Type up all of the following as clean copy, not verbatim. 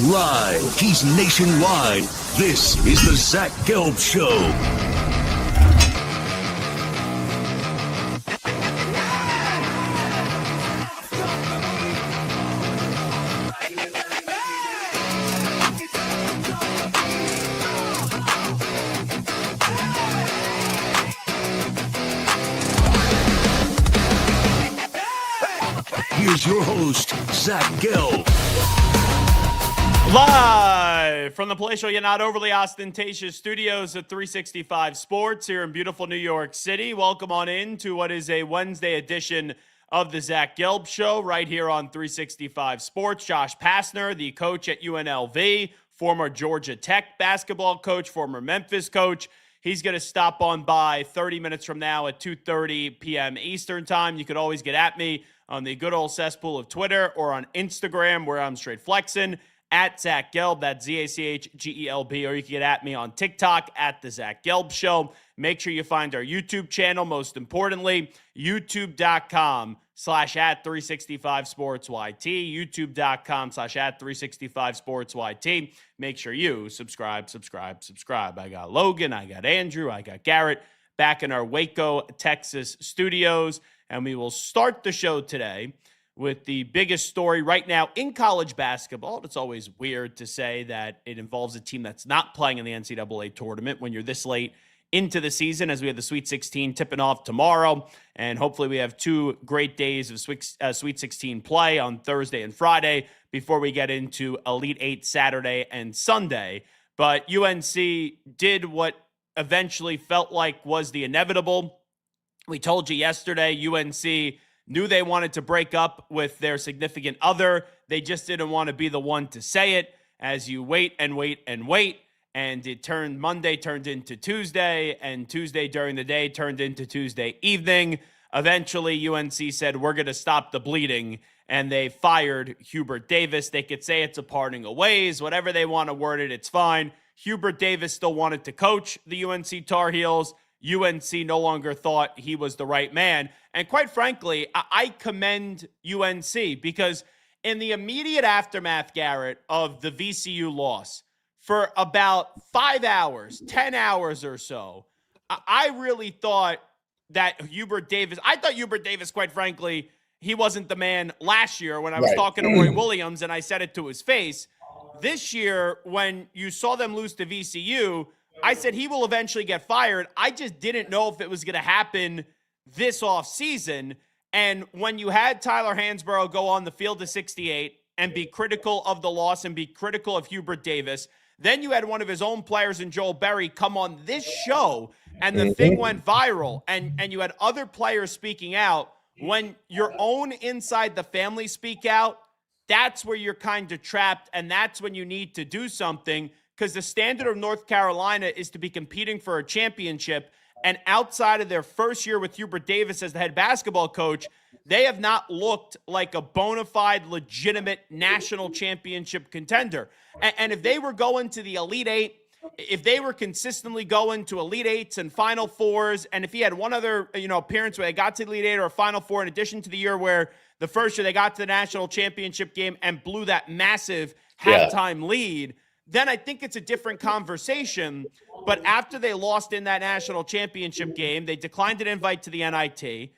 live. He's nationwide. This is the Zach Gelb Show. Here's your host, Zach Gelb. Live from the palatial yet not overly ostentatious studios of 365 Sports here in beautiful New York City. Welcome on in to what is a Wednesday edition of the Zach Gelb Show right here on 365 Sports. Josh Pastner, the coach at UNLV, former Georgia Tech basketball coach, former Memphis coach. He's going to stop on by 30 minutes from now at 2:30 p.m. Eastern time. You could always get at me on the good old cesspool of Twitter or on Instagram where I'm straight flexing at Zach Gelb. That's ZACHGELB. Or you can get at me on TikTok at the Zach Gelb Show. Make sure you find our YouTube channel. Most importantly, youtube.com/@365SportsYT. youtube.com/@365SportsYT. Make sure you subscribe. I got Logan, I got Andrew, I got Garrett back in our Waco, Texas studios. And we will start the show today with the biggest story right now in college basketball. It's always weird to say that it involves a team that's not playing in the NCAA tournament when you're this late into the season, as we have the Sweet 16 tipping off tomorrow. And hopefully we have 2 great days of Sweet 16 play on Thursday and Friday before we get into Elite 8 Saturday and Sunday. But UNC did what eventually felt like was the inevitable. We told you yesterday, UNC knew they wanted to break up with their significant other. They just didn't want to be the one to say it. As you wait and wait and wait, and Monday turned into Tuesday, and Tuesday during the day turned into Tuesday evening. Eventually, UNC said, we're going to stop the bleeding, and they fired Hubert Davis. They could say it's a parting of ways, whatever they want to word it, it's fine. Hubert Davis still wanted to coach the UNC Tar Heels. UNC no longer thought he was the right man. And quite frankly, I commend UNC because in the immediate aftermath, Garrett, of the VCU loss, for about 5 hours, 10 hours or so, I really thought that Hubert Davis, quite frankly, he wasn't the man last year when I was talking to Roy Williams and I said it to his face. This year, when you saw them lose to VCU, I said he will eventually get fired. I just didn't know if it was going to happen this offseason. And when you had Tyler Hansborough go on the field to 68 and be critical of the loss and be critical of Hubert Davis, then you had one of his own players in Joel Berry come on this show and the thing went viral. And you had other players speaking out. When your own inside the family speak out, that's where you're kind of trapped, and that's when you need to do something. Because the standard of North Carolina is to be competing for a championship. And outside of their first year with Hubert Davis as the head basketball coach, they have not looked like a bona fide, legitimate national championship contender. And if they were going to the Elite Eight, if they were consistently going to Elite Eights and Final Fours, and if he had one other appearance where they got to the Elite Eight or a Final Four, in addition to the year where the first year they got to the national championship game and blew that massive halftime lead, then I think it's a different conversation. But after they lost in that national championship game, they declined an invite to the NIT.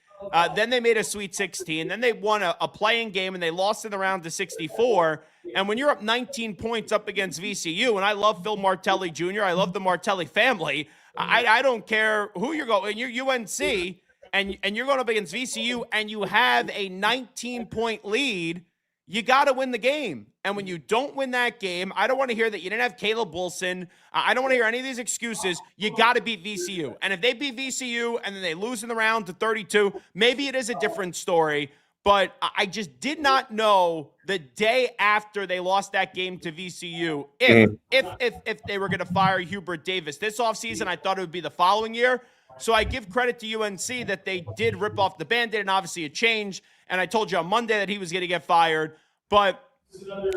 Then they made a Sweet 16. Then they won a playing game, and they lost in the round to 64. And when you're up 19 points up against VCU, and I love Phil Martelli Jr., I love the Martelli family, I don't care who you're going. You're UNC, and you're going up against VCU, and you have a 19-point lead, you got to win the game. And when you don't win that game, I don't want to hear that you didn't have Caleb Wilson. I don't want to hear any of these excuses. You got to beat VCU. And if they beat VCU and then they lose in the round to 32, maybe it is a different story. But I just did not know the day after they lost that game to VCU if they were going to fire Hubert Davis. This offseason, I thought it would be the following year. So I give credit to UNC that they did rip off the Band-Aid, and obviously it changed. And I told you on Monday that he was going to get fired. But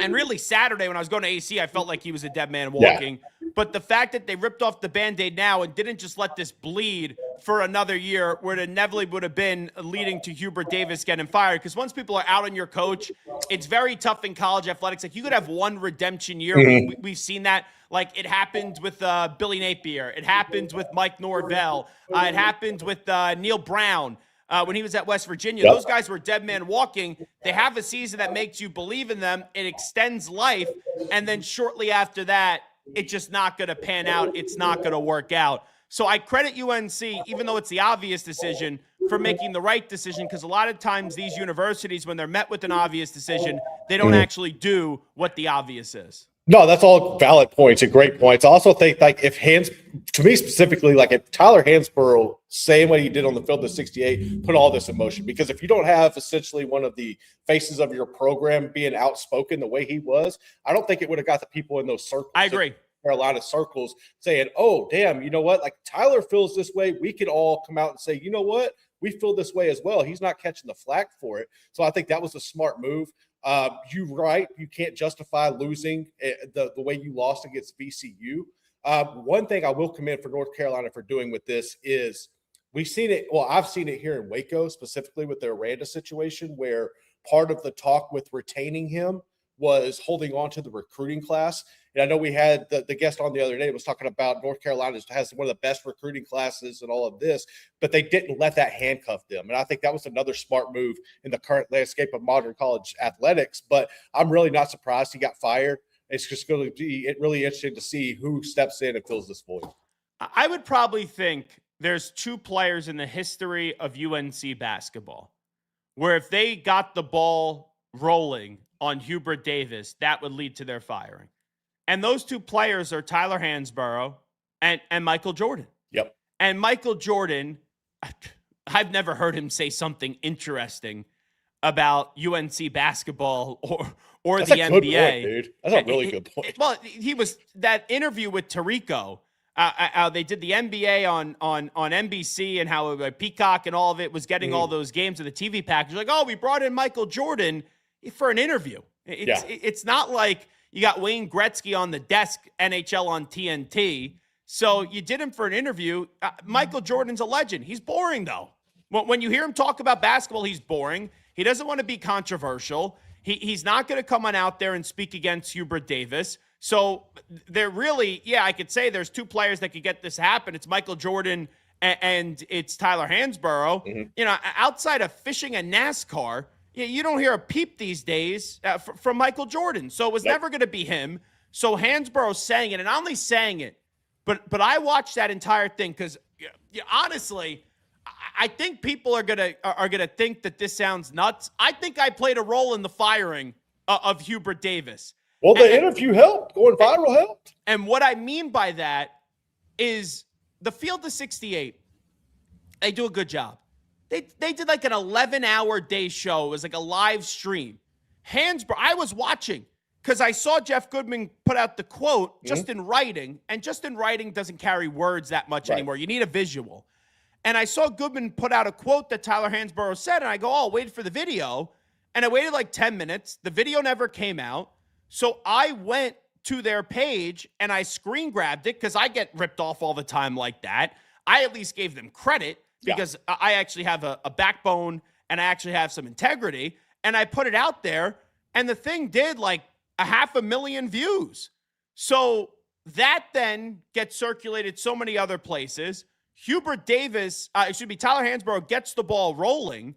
And really Saturday when I was going to AC, I felt like he was a dead man Yeah. walking. But the fact that they ripped off the Band-Aid now and didn't just let this bleed for another year where it inevitably would have been leading to Hubert Davis getting fired. Because once people are out on your coach, it's very tough in college athletics. Like you could have one redemption year. We've seen that. Like it happened with Billy Napier. It happened with Mike Norvell. It happened with Neil Brown. When he was at West Virginia, those guys were dead man walking. They have a season that makes you believe in them. It extends life. And then shortly after that, it's just not going to pan out. It's not going to work out. So I credit UNC, even though it's the obvious decision, for making the right decision, because a lot of times these universities, when they're met with an obvious decision, they don't actually do what the obvious is. No, that's all valid points and great points. I also think, like, to me specifically, like if Tyler Hansborough, saying what he did on the field of 68, put all this in motion. Because if you don't have essentially one of the faces of your program being outspoken the way he was, I don't think it would have got the people in those circles. I agree. Carolina circles saying, oh, damn, you know what? Like Tyler feels this way. We could all come out and say, you know what? We feel this way as well. He's not catching the flack for it. So I think that was a smart move. You're right. You can't justify losing the way you lost against VCU. One thing I will commend for North Carolina for doing with this is we've seen it. Well, I've seen it here in Waco, specifically with the Aranda situation, where part of the talk with retaining him was holding on to the recruiting class. And I know we had the guest on the other day was talking about North Carolina has one of the best recruiting classes and all of this, but they didn't let that handcuff them. And I think that was another smart move in the current landscape of modern college athletics. But I'm really not surprised he got fired. It's just going to be really interesting to see who steps in and fills this void. I would probably think there's two players in the history of UNC basketball where if they got the ball rolling on Hubert Davis, that would lead to their firing. And those two players are Tyler Hansborough and Michael Jordan. Yep. And Michael Jordan, I've never heard him say something interesting about UNC basketball or That's the a NBA. good point, dude. That's a really good point. Well, he was that interview with Tirico. They did the NBA on NBC and how Peacock and all of it was getting all those games of the TV package. Like, oh, we brought in Michael Jordan for an interview. It's not like you got Wayne Gretzky on the desk, NHL on TNT. So you did him for an interview. Michael Jordan's a legend. He's boring, though. When you hear him talk about basketball, he's boring. He doesn't want to be controversial. He's not going to come on out there and speak against Hubert Davis. So they're really, I could say there's two players that could get this happen. It's Michael Jordan and it's Tyler Hansborough. Mm-hmm. You know, outside of fishing and NASCAR, you don't hear a peep these days from Michael Jordan. So it was never going to be him. So Hansborough's saying it, and not only saying it, but I watched that entire thing because honestly, I think people are gonna think that this sounds nuts. I think I played a role in the firing of Hubert Davis. Well, the interview helped. Going viral helped. And what I mean by that is the Field of 68, they do a good job. They did like an 11-hour day show. It was like a live stream. Hansborough, I was watching because I saw Jeff Goodman put out the quote just in writing, and just in writing doesn't carry words that much anymore. You need a visual. And I saw Goodman put out a quote that Tyler Hansborough said, and I go, oh, wait for the video. And I waited like 10 minutes. The video never came out. So I went to their page and I screen grabbed it because I get ripped off all the time like that. I at least gave them credit because I actually have a backbone and I actually have some integrity. And I put it out there, and the thing did like 500,000 views. So that then gets circulated so many other places. Hubert Davis, Tyler Hansborough gets the ball rolling.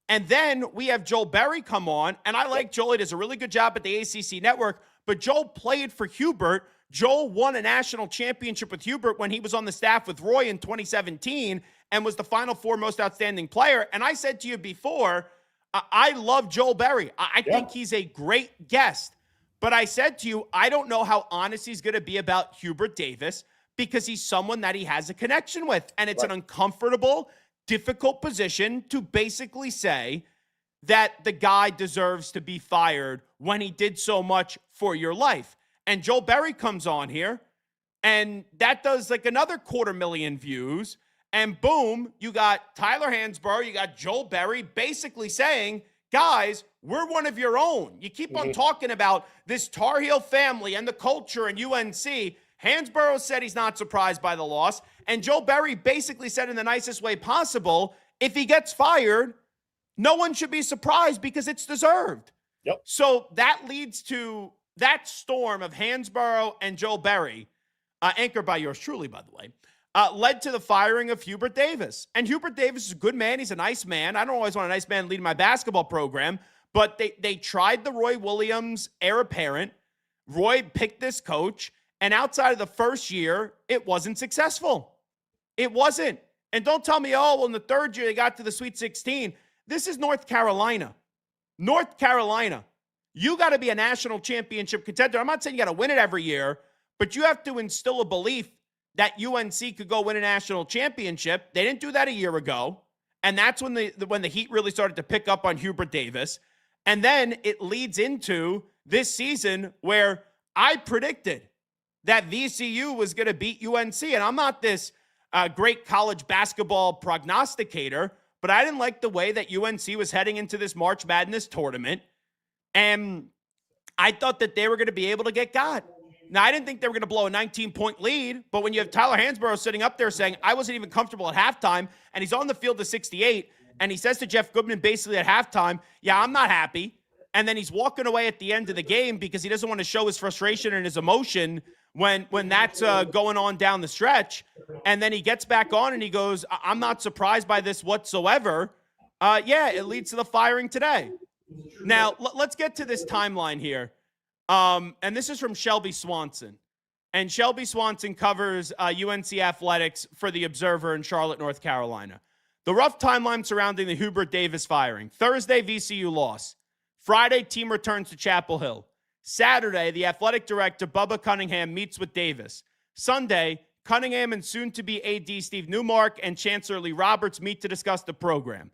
And then we have Joel Berry come on. And I like Joel. He does a really good job at the ACC network. But Joel played for Hubert. Joel won a national championship with Hubert when he was on the staff with Roy in 2017 and was the Final Four most outstanding player. And I said to you before, I love Joel Berry. I think he's a great guest. But I said to you, I don't know how honest he's going to be about Hubert Davis because he's someone that he has a connection with. And it's an uncomfortable, difficult position to basically say that the guy deserves to be fired when he did so much for your life. And Joel Berry comes on here, and that does like another 250,000 views. And boom, you got Tyler Hansborough, you got Joel Berry basically saying, guys, we're one of your own. You keep on talking about this Tar Heel family and the culture and UNC. Hansborough said he's not surprised by the loss. And Joe Barry basically said in the nicest way possible, if he gets fired, no one should be surprised because it's deserved. Yep. So that leads to that storm of Hansborough and Joe Barry, anchored by yours truly, by the way, led to the firing of Hubert Davis. And Hubert Davis is a good man. He's a nice man. I don't always want a nice man leading my basketball program, but they tried the Roy Williams heir apparent. Roy picked this coach, and outside of the first year, it wasn't successful. It wasn't. And don't tell me, oh, well, in the third year, they got to the Sweet 16. This is North Carolina. North Carolina. You got to be a national championship contender. I'm not saying you got to win it every year, but you have to instill a belief that UNC could go win a national championship. They didn't do that a year ago, and that's when the Heat really started to pick up on Hubert Davis. And then it leads into this season where I predicted that VCU was going to beat UNC, and I'm not this great college basketball prognosticator, but I didn't like the way that UNC was heading into this March Madness tournament, and I thought that they were going to be able to get got. Now, I didn't think they were going to blow a 19-point lead, but when you have Tyler Hansborough sitting up there saying, I wasn't even comfortable at halftime, and he's on the field to 68, and he says to Jeff Goodman basically at halftime, yeah, I'm not happy, and then he's walking away at the end of the game because he doesn't want to show his frustration and his emotion when that's going on down the stretch, and then he gets back on and he goes, I'm not surprised by this whatsoever. Yeah, it leads to the firing today. Now, let's get to this timeline here. And this is from Shelby Swanson. And Shelby Swanson covers UNC athletics for The Observer in Charlotte, North Carolina. The rough timeline surrounding the Hubert Davis firing. Thursday, VCU loss. Friday, team returns to Chapel Hill. Saturday, the athletic director, Bubba Cunningham, meets with Davis. Sunday, Cunningham and soon-to-be AD Steve Newmark and Chancellor Lee Roberts meet to discuss the program.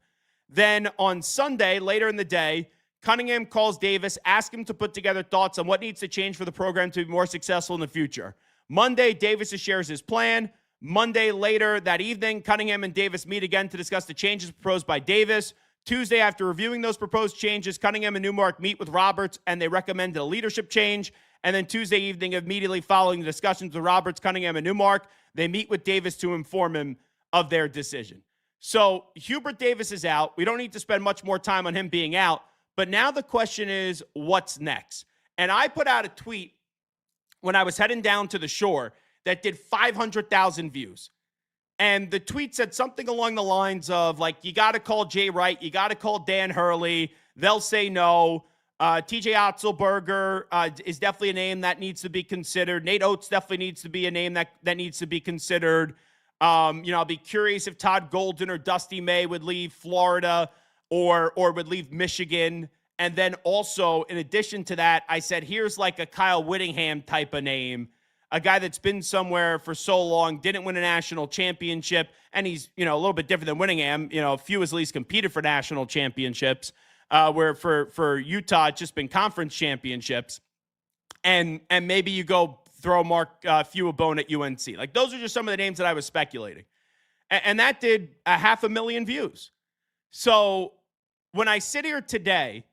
Then on Sunday, later in the day, Cunningham calls Davis, asks him to put together thoughts on what needs to change for the program to be more successful in the future. Monday, Davis shares his plan. Monday later that evening, Cunningham and Davis meet again to discuss the changes proposed by Davis. Tuesday, after reviewing those proposed changes, Cunningham and Newmark meet with Roberts, and they recommended a leadership change. And then Tuesday evening, immediately following the discussions with Roberts, Cunningham, and Newmark, they meet with Davis to inform him of their decision. So Hubert Davis is out. We don't need to spend much more time on him being out. But now the question is, what's next? And I put out a tweet when I was heading down to the shore that did 500,000 views. And the tweet said something along the lines of, like, you got to call Jay Wright, you got to call Dan Hurley, they'll say no. TJ Otzelberger is definitely a name that needs to be considered. Nate Oates definitely needs to be a name that needs to be considered. I'll be curious if Todd Golden or Dusty May would leave Florida or would leave Michigan. And then also, in addition to that, I said, here's like a Kyle Whittingham type of name, a guy that's been somewhere for so long, didn't win a national championship, and he's, a little bit different than Whittingham. A few has at least competed for national championships, where for Utah, it's just been conference championships. And maybe you go throw Mark Few a bone at UNC. Like, those are just some of the names that I was speculating. And that did 500,000 views. So when I sit here today,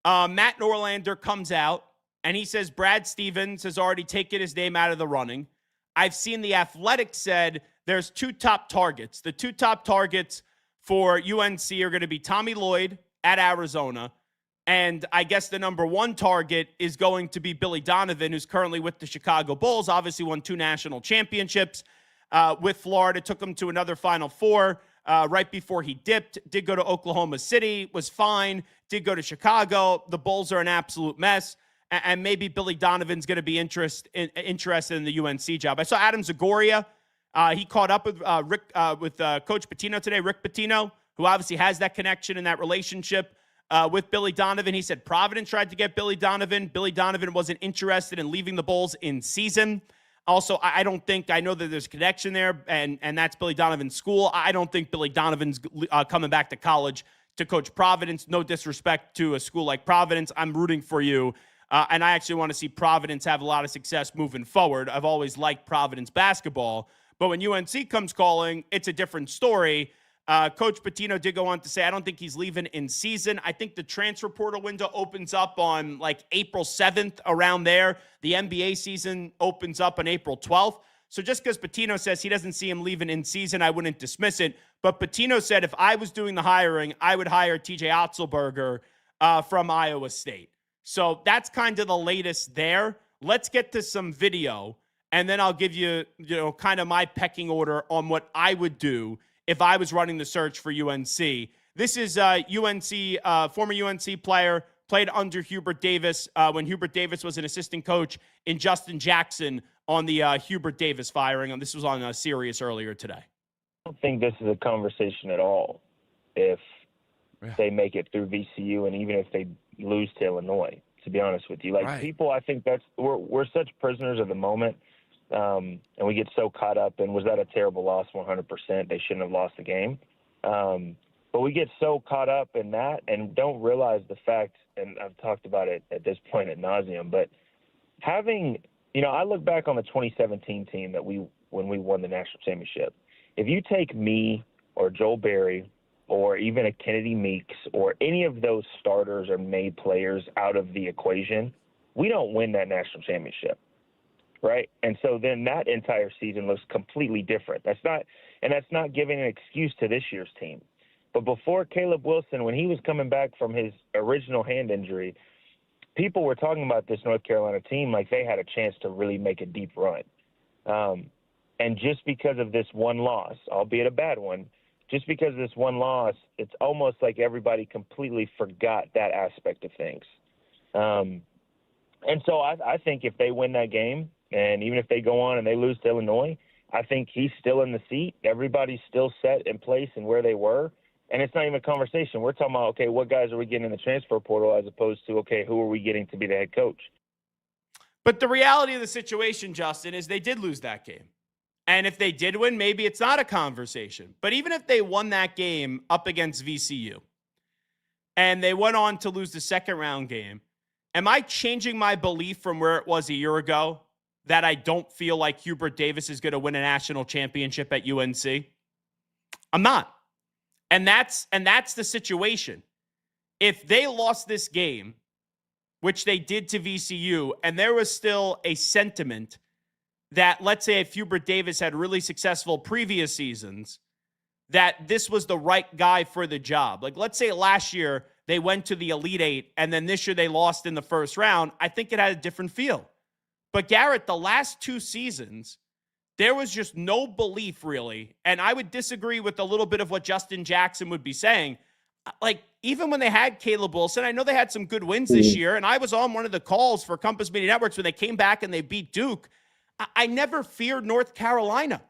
Matt Norlander comes out and he says Brad Stevens has already taken his name out of the running. I've seen The Athletic said there's two top targets. The two top targets for UNC are going to be Tommy Lloyd at Arizona, and I guess the number one target is going to be Billy Donovan, who's currently with the Chicago Bulls, obviously won 2 national championships with Florida, took them to another Final Four right before he dipped, did go to Oklahoma City, was fine, did go to Chicago. The Bulls are an absolute mess. And maybe Billy Donovan's going to be interested in the UNC job. I saw Adam Zagoria. He caught up with Coach Pitino today, Rick Pitino, who obviously has that connection and that relationship with Billy Donovan. He said Providence tried to get Billy Donovan. Billy Donovan wasn't interested in leaving the Bulls in season. Also, I know that there's a connection there, and that's Billy Donovan's school. I don't think Billy Donovan's coming back to college to coach Providence. No disrespect to a school like Providence. I'm rooting for you. And I actually want to see Providence have a lot of success moving forward. I've always liked Providence basketball. But when UNC comes calling, it's a different story. Coach Pitino did go on to say, I don't think he's leaving in season. I think the transfer portal window opens up on like April 7th, around there. The NBA season opens up on April 12th. So just because Pitino says he doesn't see him leaving in season, I wouldn't dismiss it. But Pitino said if I was doing the hiring, I would hire TJ Otzelberger from Iowa State. So that's kind of the latest there. Let's get to some video, and then I'll give you, kind of my pecking order on what I would do if I was running the search for UNC. This is former UNC player, played under Hubert Davis when Hubert Davis was an assistant coach in Justin Jackson on the Hubert Davis firing. And this was on Sirius earlier today. I don't think this is a conversation at all if they make it through VCU, and even if they lose to Illinois, to be honest with you. People, I think we're such prisoners of the moment, and we get so caught up in, was that a terrible loss? 100%. They shouldn't have lost the game. But we get so caught up in that and don't realize the fact, and I've talked about it at this point ad nauseum, but having – I look back on the 2017 team when we won the national championship. If you take me or Joel Berry or even a Kennedy Meeks or any of those starters or made players out of the equation, we don't win that national championship, right? And so then that entire season looks completely different. That's not giving an excuse to this year's team. But before Caleb Wilson, when he was coming back from his original hand injury, people were talking about this North Carolina team like they had a chance to really make a deep run. And just because of this one loss, albeit a bad one, just because of this one loss, it's almost like everybody completely forgot that aspect of things. And so I think if they win that game, and even if they go on and they lose to Illinois, I think he's still in the seat. Everybody's still set in place and where they were. And it's not even a conversation. We're talking about, okay, what guys are we getting in the transfer portal as opposed to, okay, who are we getting to be the head coach? But the reality of the situation, Justin, is they did lose that game. And if they did win, maybe it's not a conversation. But even if they won that game up against VCU and they went on to lose the second round game, am I changing my belief from where it was a year ago that I don't feel like Hubert Davis is going to win a national championship at UNC? I'm not. And that's the situation. If they lost this game, which they did to VCU, and there was still a sentiment that, let's say, if Hubert Davis had really successful previous seasons, that this was the right guy for the job. Like, let's say last year they went to the Elite Eight, and then this year they lost in the first round. I think it had a different feel. But Garrett, the last two seasons, there was just no belief, really. And I would disagree with a little bit of what Justin Jackson would be saying. Like, even when they had Caleb Wilson, I know they had some good wins this year, and I was on one of the calls for Compass Media Networks when they came back and they beat Duke. I never feared North Carolina.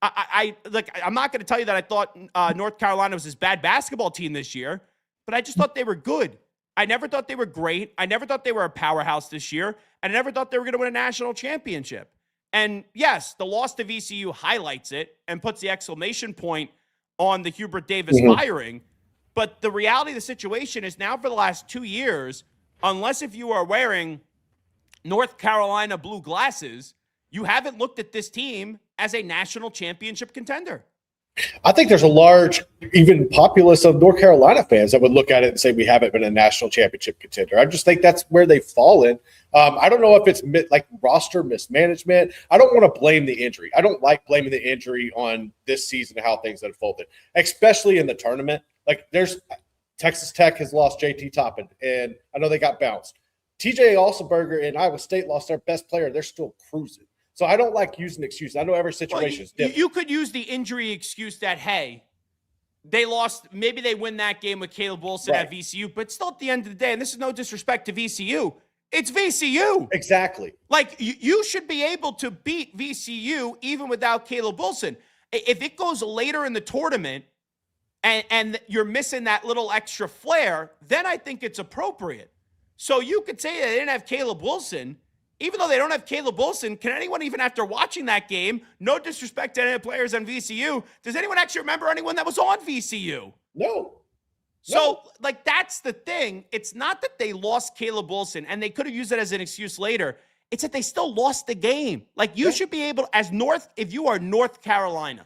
I'm not going to tell you that I thought North Carolina was this bad basketball team this year, but I just thought they were good. I never thought they were great. I never thought they were a powerhouse this year, and I never thought they were going to win a national championship. And yes, the loss to VCU highlights it and puts the exclamation point on the Hubert Davis firing. But the reality of the situation is now for the last 2 years, unless if you are wearing North Carolina blue glasses, you haven't looked at this team as a national championship contender. I think there's a large, even populace of North Carolina fans that would look at it and say we haven't been a national championship contender. I just think that's where they've fallen. I don't know if it's like roster mismanagement. I don't want to blame the injury. I don't like blaming the injury on this season and how things unfolded, especially in the tournament. Like, there's Texas Tech has lost JT Toppin, and I know they got bounced. TJ Otzelberger and Iowa State lost their best player. They're still cruising. So I don't like using excuses. I know every situation is different. You could use the injury excuse that, hey, they lost. Maybe they win that game with Caleb Wilson at VCU, but still at the end of the day, and this is no disrespect to VCU, it's VCU. Exactly. Like, you should be able to beat VCU even without Caleb Wilson. If it goes later in the tournament and you're missing that little extra flair, then I think it's appropriate. So you could say they didn't have Caleb Wilson. Even though they don't have Caleb Wilson, can anyone, even after watching that game, no disrespect to any of the players on VCU, does anyone actually remember anyone that was on VCU? No. So, like, that's the thing. It's not that they lost Caleb Wilson, and they could have used it as an excuse later. It's that they still lost the game. Like, you should be able, if you are North Carolina,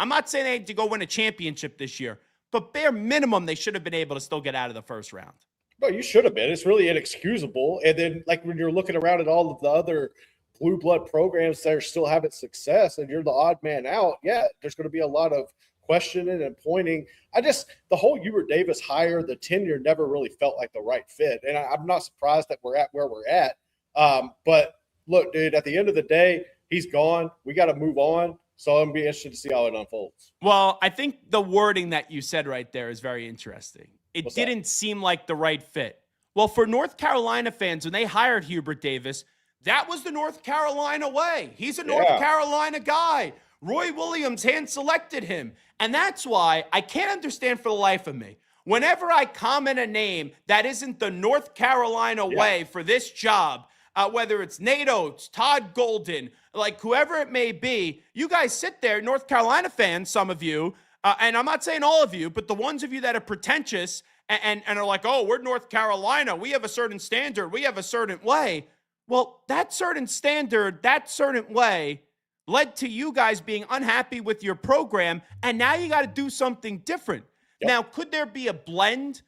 I'm not saying they had to go win a championship this year, but bare minimum, they should have been able to still get out of the first round. Well, you should have been. It's really inexcusable. And then, like, when you're looking around at all of the other blue blood programs that are still having success and you're the odd man out, yeah, there's going to be a lot of questioning and pointing. The whole Hubert Davis hire, the tenure never really felt like the right fit. And I'm not surprised that we're at where we're at. But look, dude, at the end of the day, he's gone. We got to move on. So I'm going to be interested to see how it unfolds. Well, I think the wording that you said right there is very interesting. It What's didn't that? seem like the right fit. Well, for North Carolina fans, when they hired Hubert Davis, that was the North Carolina way. He's a North Carolina guy. Roy Williams hand-selected him. And that's why I can't understand for the life of me. Whenever I comment a name that isn't the North Carolina way for this job, whether it's Nate Oates, Todd Golden, like whoever it may be, you guys sit there, North Carolina fans, some of you, and I'm not saying all of you, but the ones of you that are pretentious and are like, oh, we're North Carolina. We have a certain standard. We have a certain way. Well, that certain standard, that certain way led to you guys being unhappy with your program, and now you got to do something different. Yep. Now, could there be a blend?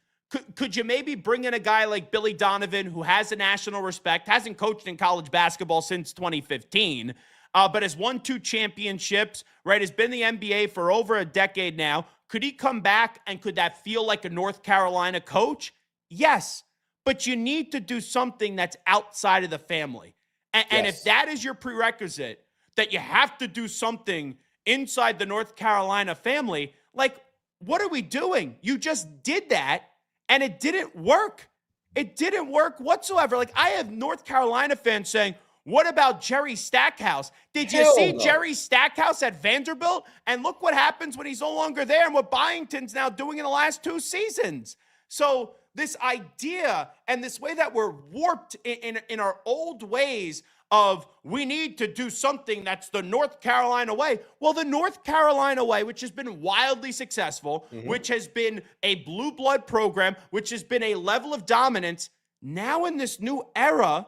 Could you maybe bring in a guy like Billy Donovan, who has a national respect, hasn't coached in college basketball since 2015, but has won 2 championships, right? Has been in the NBA for over a decade now. Could he come back, and could that feel like a North Carolina coach? Yes, but you need to do something that's outside of the family. And if that is your prerequisite, that you have to do something inside the North Carolina family, like, what are we doing? You just did that, and it didn't work. It didn't work whatsoever. Like, I have North Carolina fans saying, what about Jerry Stackhouse? Did you see Jerry Stackhouse at Vanderbilt? And look what happens when he's no longer there and what Byington's now doing in the last 2 seasons. So this idea and this way that we're warped in our old ways of we need to do something that's the North Carolina way. Well, the North Carolina way, which has been wildly successful, which has been a blue blood program, which has been a level of dominance, now in this new era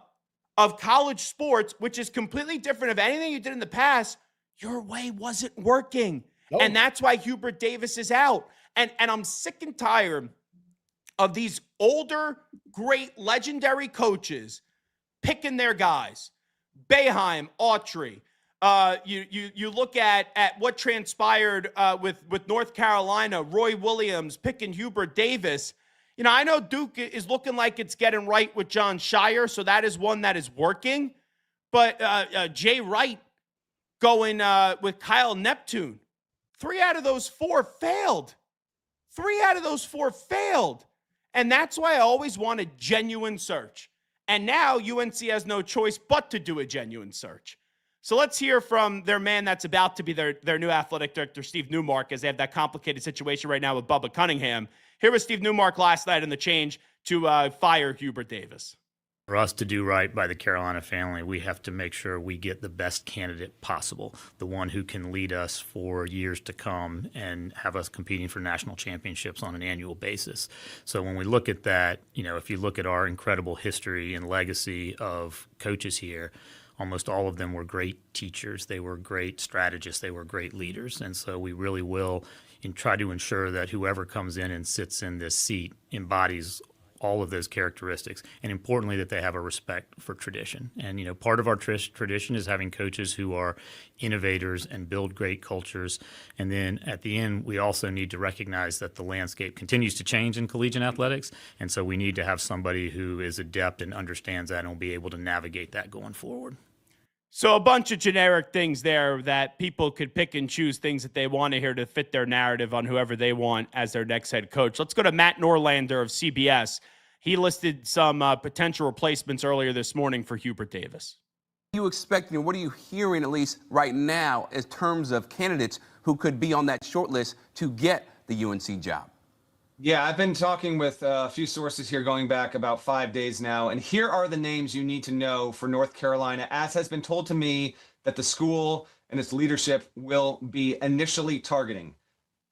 of college sports, which is completely different of anything you did in the past, your way wasn't working. No. And that's why Hubert Davis is out. And I'm sick and tired of these older, great, legendary coaches picking their guys. Boeheim, Autry. You look at what transpired with North Carolina, Roy Williams picking Hubert Davis. You know, I know Duke is looking like it's getting right with John Shire, so that is one that is working. But Jay Wright going with Kyle Neptune. 3 out of those 4 failed. 3 out of those 4 failed. And that's why I always want a genuine search. And now UNC has no choice but to do a genuine search. So let's hear from their man that's about to be their new athletic director, Steve Newmark, as they have that complicated situation right now with Bubba Cunningham. Here was Steve Newmark last night in the change to fire Hubert Davis. For us to do right by the Carolina family, we have to make sure we get the best candidate possible, the one who can lead us for years to come and have us competing for national championships on an annual basis. So when we look at that, you know, if you look at our incredible history and legacy of coaches here, almost all of them were great teachers. They were great strategists. They were great leaders. And so we really will try to ensure that whoever comes in and sits in this seat embodies all of those characteristics, and importantly, that they have a respect for tradition. And, you know, part of our tradition is having coaches who are innovators and build great cultures. And then at the end, we also need to recognize that the landscape continues to change in collegiate athletics. And so we need to have somebody who is adept and understands that and will be able to navigate that going forward. So a bunch of generic things there that people could pick and choose things that they want to hear to fit their narrative on whoever they want as their next head coach. Let's go to Matt Norlander of CBS. He listed some potential replacements earlier this morning for Hubert Davis. What are you expecting, what are you hearing, at least right now, in terms of candidates who could be on that short list to get the UNC job? Yeah, I've been talking with a few sources here going back about 5 days now, and here are the names you need to know for North Carolina, as has been told to me that the school and its leadership will be initially targeting.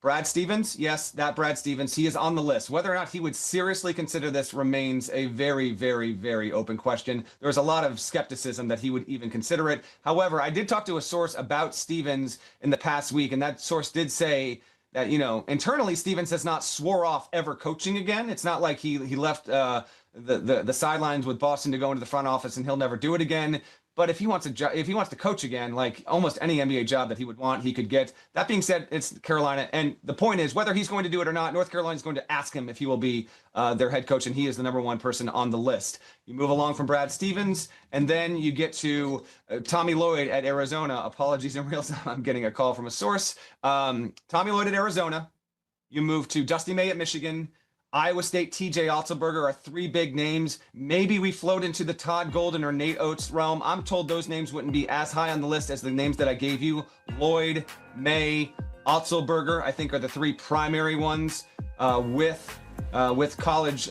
Brad Stevens, yes, that Brad Stevens, he is on the list. Whether or not he would seriously consider this remains a very, very, very open question. There's a lot of skepticism that he would even consider it. However, I did talk to a source about Stevens in the past week, and that source did say that, internally Stevens has not swore off ever coaching again. It's not like he left the sidelines with Boston to go into the front office and he'll never do it again. But if he wants to coach again, like almost any NBA job that he would want, he could get. That being said, it's Carolina, and the point is whether he's going to do it or not, North Carolina is going to ask him if he will be their head coach, and he is the number one person on the list. You move along from Brad Stevens, and then you get to Tommy Lloyd at Arizona. Apologies in real time, I'm getting a call from a source. Tommy Lloyd at Arizona. You move to Dusty May at Michigan. Iowa State, TJ Otzelberger are three big names. Maybe we float into the Todd Golden or Nate Oates realm. I'm told those names wouldn't be as high on the list as the names that I gave you. Lloyd, May, Otzelberger, I think are the three primary ones with college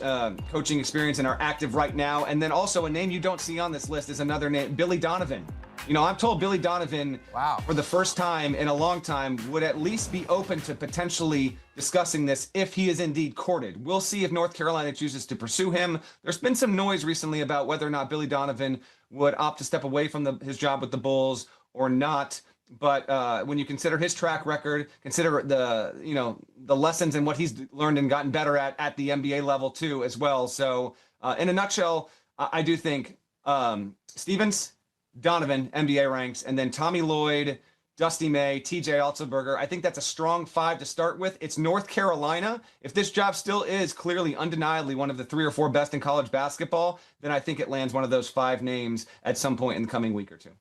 coaching experience and are active right now. And then also a name you don't see on this list is another name, Billy Donovan. I'm told Billy Donovan, for the first time in a long time, would at least be open to potentially discussing this if he is indeed courted. We'll see if North Carolina chooses to pursue him. There's been some noise recently about whether or not Billy Donovan would opt to step away from his job with the Bulls or not. But when you consider his track record, consider the lessons and what he's learned and gotten better at the NBA level too as well. So in a nutshell, I do think Stevens, Donovan, NBA ranks, and then Tommy Lloyd, Dusty May, TJ Otzelberger. I think that's a strong five to start with. It's North Carolina. If this job still is clearly, undeniably one of the 3 or 4 best in college basketball, then I think it lands one of those 5 names at some point in the coming week or two.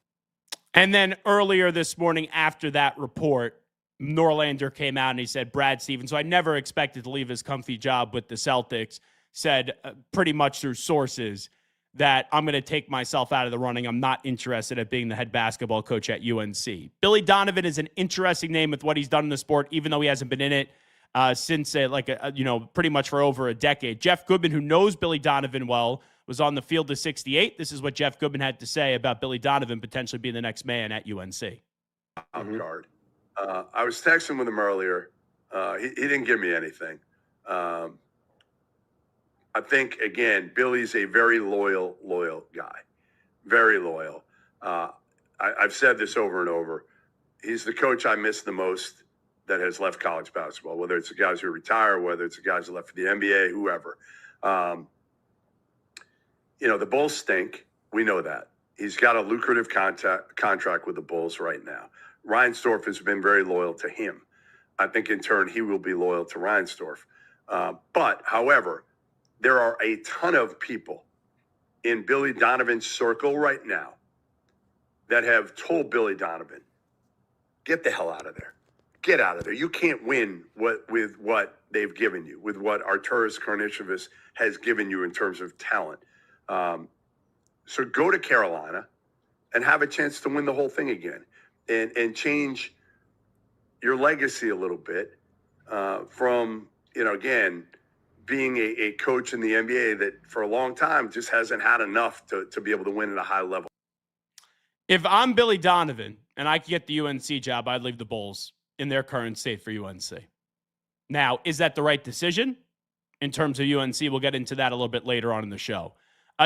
And then earlier this morning after that report, Norlander came out and he said Brad Stevens, so I never expected to leave his comfy job with the Celtics, said pretty much through sources that I'm going to take myself out of the running. I'm not interested at being the head basketball coach at UNC. Billy Donovan is an interesting name with what he's done in the sport, even though he hasn't been in it since pretty much for over a decade. Jeff Goodman, who knows Billy Donovan well, was on the field of 68. This is what Jeff Goodman had to say about Billy Donovan potentially being the next man at UNC. Guard. I was texting with him earlier. He didn't give me anything. I think, again, Billy's a very loyal guy. Very loyal. I've said this over and over. He's the coach I miss the most that has left college basketball, whether it's the guys who retire, whether it's the guys who left for the NBA, whoever. The Bulls stink. We know that. He's got a lucrative contract with the Bulls right now. Reinsdorf has been very loyal to him. I think, in turn, he will be loyal to Reinsdorf. However, there are a ton of people in Billy Donovan's circle right now that have told Billy Donovan, get the hell out of there. Get out of there. You can't win with what they've given you, with what Arturas Karnisovas has given you in terms of talent. So go to Carolina and have a chance to win the whole thing again and change your legacy a little bit from, again, being a coach in the NBA that for a long time just hasn't had enough to be able to win at a high level. If I'm Billy Donovan and I could get the UNC job, I'd leave the Bulls in their current state for UNC. Now, is that the right decision in terms of UNC? We'll get into that a little bit later on in the show.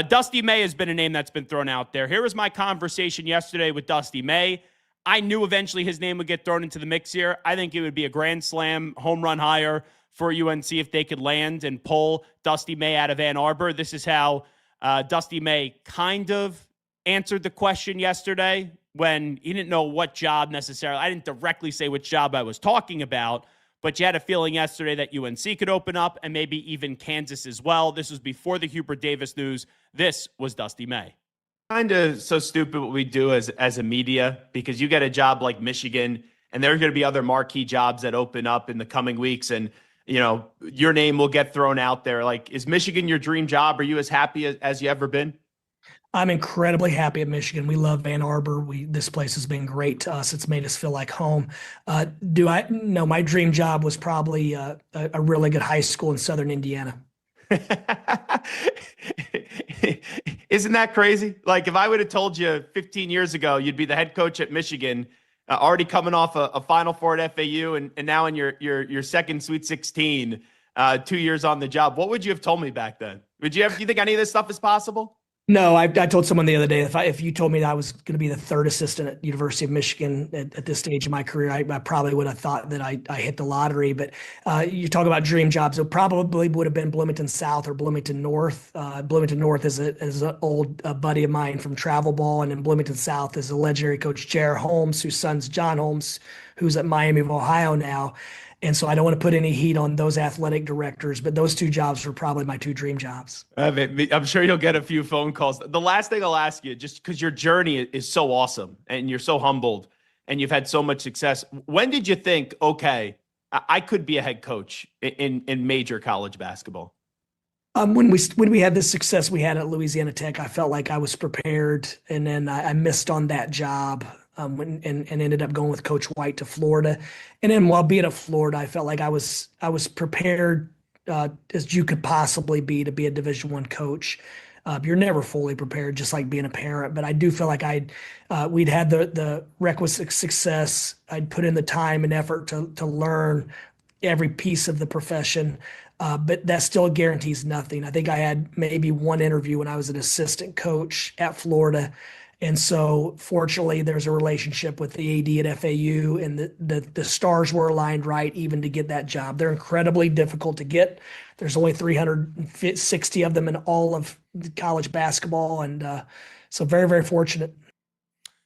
Dusty May has been a name that's been thrown out there. Here was my conversation yesterday with Dusty May. I knew eventually his name would get thrown into the mix here. I think it would be a grand slam home run hire for UNC if they could land and pull Dusty May out of Ann Arbor. This is how Dusty May kind of answered the question yesterday when he didn't know what job necessarily. I didn't directly say which job I was talking about, but you had a feeling yesterday that UNC could open up and maybe even Kansas as well. This was before the Hubert Davis news. This was Dusty May. Kind of so stupid what we do as a media, because you get a job like Michigan and there are going to be other marquee jobs that open up in the coming weeks, and your name will get thrown out there. Like, is Michigan your dream job? Are you as happy as you ever been? I'm incredibly happy at Michigan. We love Ann Arbor. This place has been great to us. It's made us feel like home. No, my dream job was probably a really good high school in Southern Indiana. Isn't that crazy? Like, if I would have told you 15 years ago you'd be the head coach at Michigan, already coming off a Final Four at FAU and now in your second Sweet 16, 2 years on the job. What would you have told me back then? Do you think any of this stuff is possible? No, I told someone the other day, if you told me that I was going to be the third assistant at University of Michigan at this stage of my career, I probably would have thought that I hit the lottery. But you talk about dream jobs, it probably would have been Bloomington South or Bloomington North. Bloomington North is an old buddy of mine from travel ball, and in Bloomington South is a legendary coach, Jer Holmes, whose son's John Holmes, who's at Miami of Ohio now. And so I don't want to put any heat on those athletic directors, but those two jobs were probably my two dream jobs. I'm sure you'll get a few phone calls. The last thing I'll ask you, just because your journey is so awesome and you're so humbled and you've had so much success, when did you think, okay, I could be a head coach in major college basketball? When we had the success we had at Louisiana Tech, I felt like I was prepared, and then I missed on that job. And ended up going with Coach White to Florida. And then while being at Florida, I felt like I was prepared as you could possibly be to be a Division I coach. You're never fully prepared, just like being a parent. But I do feel like we'd had the requisite success. I'd put in the time and effort to learn every piece of the profession. But that still guarantees nothing. I think I had maybe one interview when I was an assistant coach at Florida. And so fortunately, there's a relationship with the AD at FAU, and the stars were aligned right even to get that job. They're incredibly difficult to get. There's only 360 of them in all of college basketball. And so very, very fortunate.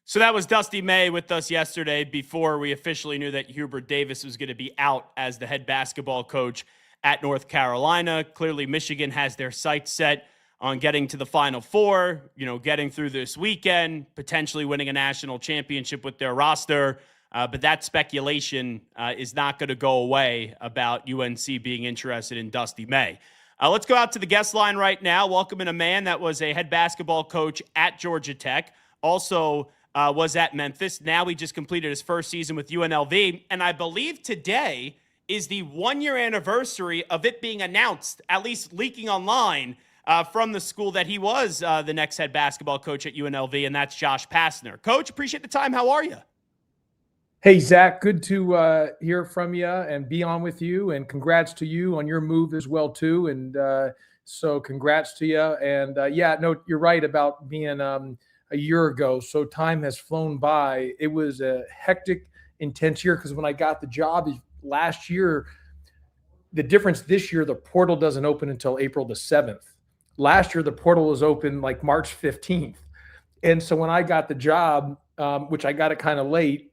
So that was Dusty May with us yesterday before we officially knew that Hubert Davis was going to be out as the head basketball coach at North Carolina. Clearly, Michigan has their sights set on getting to the Final Four, getting through this weekend, potentially winning a national championship with their roster. But that speculation is not going to go away about UNC being interested in Dusty May. Let's go out to the guest line right now. Welcome in a man that was a head basketball coach at Georgia Tech, also was at Memphis. Now he just completed his first season with UNLV. And I believe today is the 1-year anniversary of it being announced, at least leaking online, from the school that he was the next head basketball coach at UNLV, and that's Josh Pastner. Coach, appreciate the time. How are you? Hey, Zach, good to hear from you and be on with you, and congrats to you on your move as well, too. And so congrats to you. And, you're right about being a year ago. So time has flown by. It was a hectic, intense year because when I got the job last year, the difference this year, the portal doesn't open until April the 7th. Last year, the portal was open like March 15th. And so when I got the job, which I got it kind of late,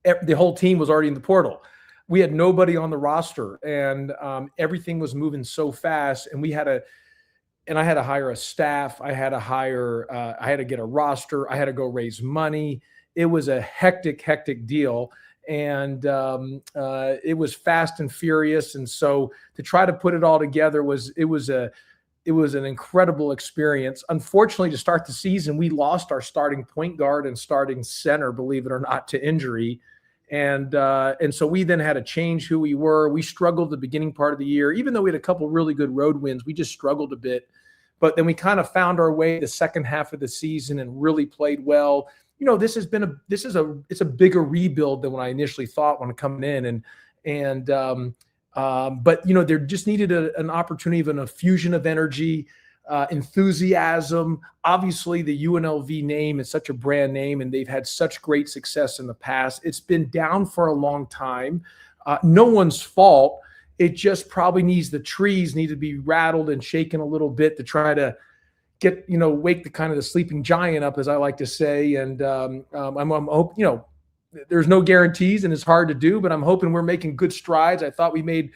the whole team was already in the portal. We had nobody on the roster, and everything was moving so fast. And I had to hire a staff. I had to get a roster. I had to go raise money. It was a hectic deal. And it was fast and furious. And so to try to put it all together it was an incredible experience. Unfortunately, to start the season, we lost our starting point guard and starting center, believe it or not, to injury. And so we then had to change who we were. We struggled the beginning part of the year. Even though we had a couple really good road wins, we just struggled a bit. But then we kind of found our way the second half of the season and really played well. It's a bigger rebuild than what I initially thought when coming in. But there just needed an opportunity of a fusion of energy, enthusiasm. Obviously, the UNLV name is such a brand name, and they've had such great success in the past. It's been down for a long time. No one's fault. It just probably the trees need to be rattled and shaken a little bit to try to get, wake the sleeping giant up, as I like to say. And I'm hoping, there's no guarantees and it's hard to do, but I'm hoping we're making good strides. I thought we made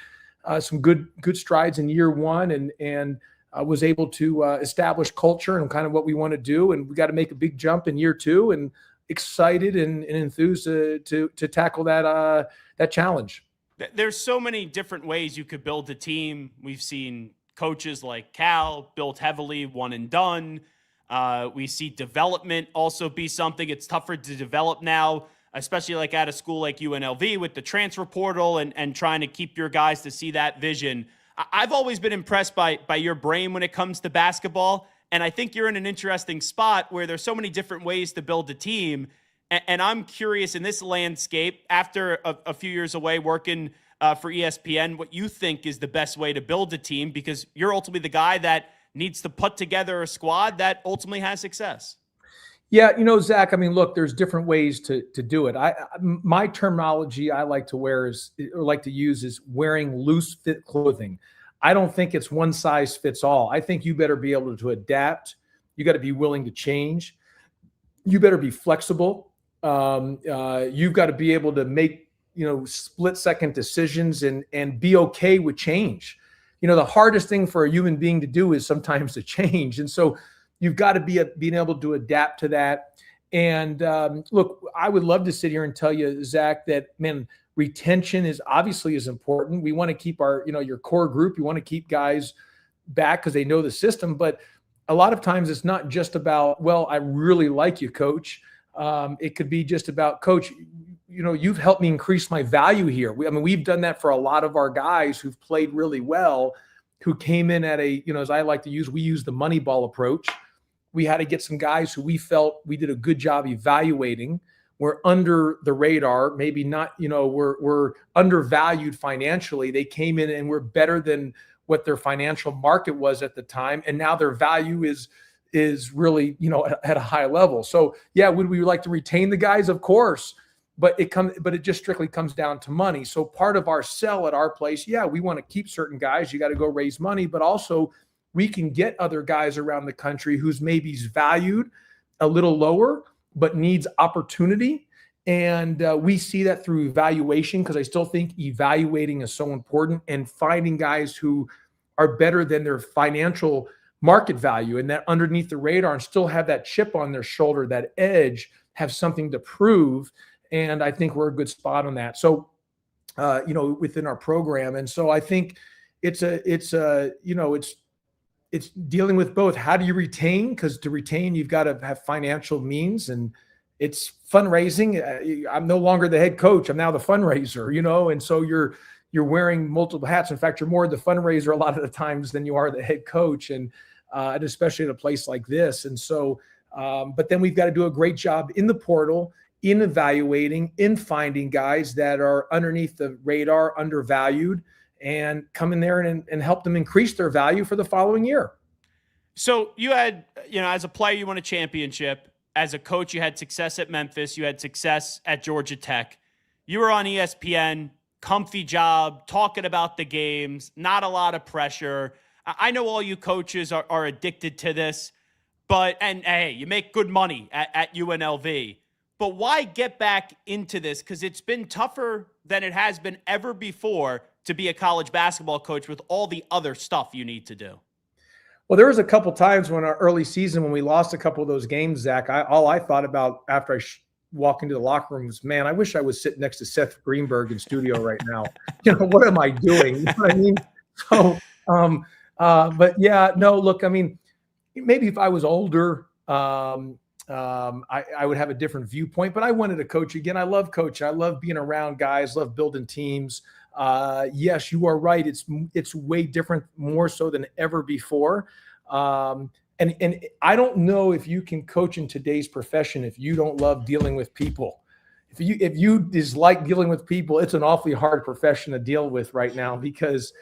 some good strides in year one and was able to establish culture and kind of what we want to do. And we got to make a big jump in year two, and excited and enthused to tackle that challenge. There's so many different ways you could build a team. We've seen coaches like Cal built heavily, one and done. We see development also be something. It's tougher to develop now, especially like at a school like UNLV with the transfer portal and trying to keep your guys to see that vision. I've always been impressed by your brain when it comes to basketball. And I think you're in an interesting spot where there's so many different ways to build a team. And I'm curious in this landscape, after a few years away working for ESPN, what you think is the best way to build a team, because you're ultimately the guy that needs to put together a squad that ultimately has success. Yeah, Zach, I mean, look, there's different ways to do it. My terminology I like to use is wearing loose fit clothing. I don't think it's one size fits all. I think you better be able to adapt. You got to be willing to change. You better be flexible. You've got to be able to make, split-second decisions and be okay with change. The hardest thing for a human being to do is sometimes to change. And so you've got to be being able to adapt to that. And look, I would love to sit here and tell you, Zach, that, man, retention is obviously is important. We want to keep our, your core group. You want to keep guys back because they know the system. But a lot of times it's not just about, well, I really like you, coach. It could be just about, coach, you've helped me increase my value here. We've done that for a lot of our guys who've played really well, who came in at a, as I like to use, we use the money ball approach. We had to get some guys who we felt we did a good job evaluating. We're under the radar, maybe not, we're undervalued financially. They came in and we're better than what their financial market was at the time. And now their value is really, at a high level. So yeah, would we like to retain the guys? Of course, but it just strictly comes down to money. So part of our sell at our place, yeah, we want to keep certain guys. You got to go raise money, but also we can get other guys around the country whose maybe is valued a little lower, but needs opportunity. And we see that through evaluation, because I still think evaluating is so important, and finding guys who are better than their financial market value and that underneath the radar and still have that chip on their shoulder, that edge, have something to prove. And I think we're a good spot on that. So, within our program. And so I think it's dealing with both. How do you retain? Because to retain, you've got to have financial means, and it's fundraising. I'm no longer the head coach. I'm now the fundraiser, and so you're wearing multiple hats. In fact, you're more the fundraiser a lot of the times than you are the head coach, and especially at a place like this. And so, but then we've got to do a great job in the portal, in evaluating, in finding guys that are underneath the radar, undervalued, and come in there and help them increase their value for the following year. So you had, as a player, you won a championship. As a coach, you had success at Memphis. You had success at Georgia Tech. You were on ESPN, comfy job, talking about the games, not a lot of pressure. I know all you coaches are addicted to this, and hey, you make good money at UNLV. But why get back into this? Because it's been tougher than it has been ever before to be a college basketball coach with all the other stuff you need to do. Well, there was a couple times when our early season, when we lost a couple of those games, Zach, all I thought about after I walked into the locker room was, man, I wish I was sitting next to Seth Greenberg in studio right now. What am I doing? You know what I mean? So, but yeah, no, look, maybe if I was older, I would have a different viewpoint, but I wanted to coach again. I love coaching. I love being around guys, love building teams. Yes, you are right. It's way different, more so than ever before. And I don't know if you can coach in today's profession if you don't love dealing with people. If you dislike dealing with people, it's an awfully hard profession to deal with right now, because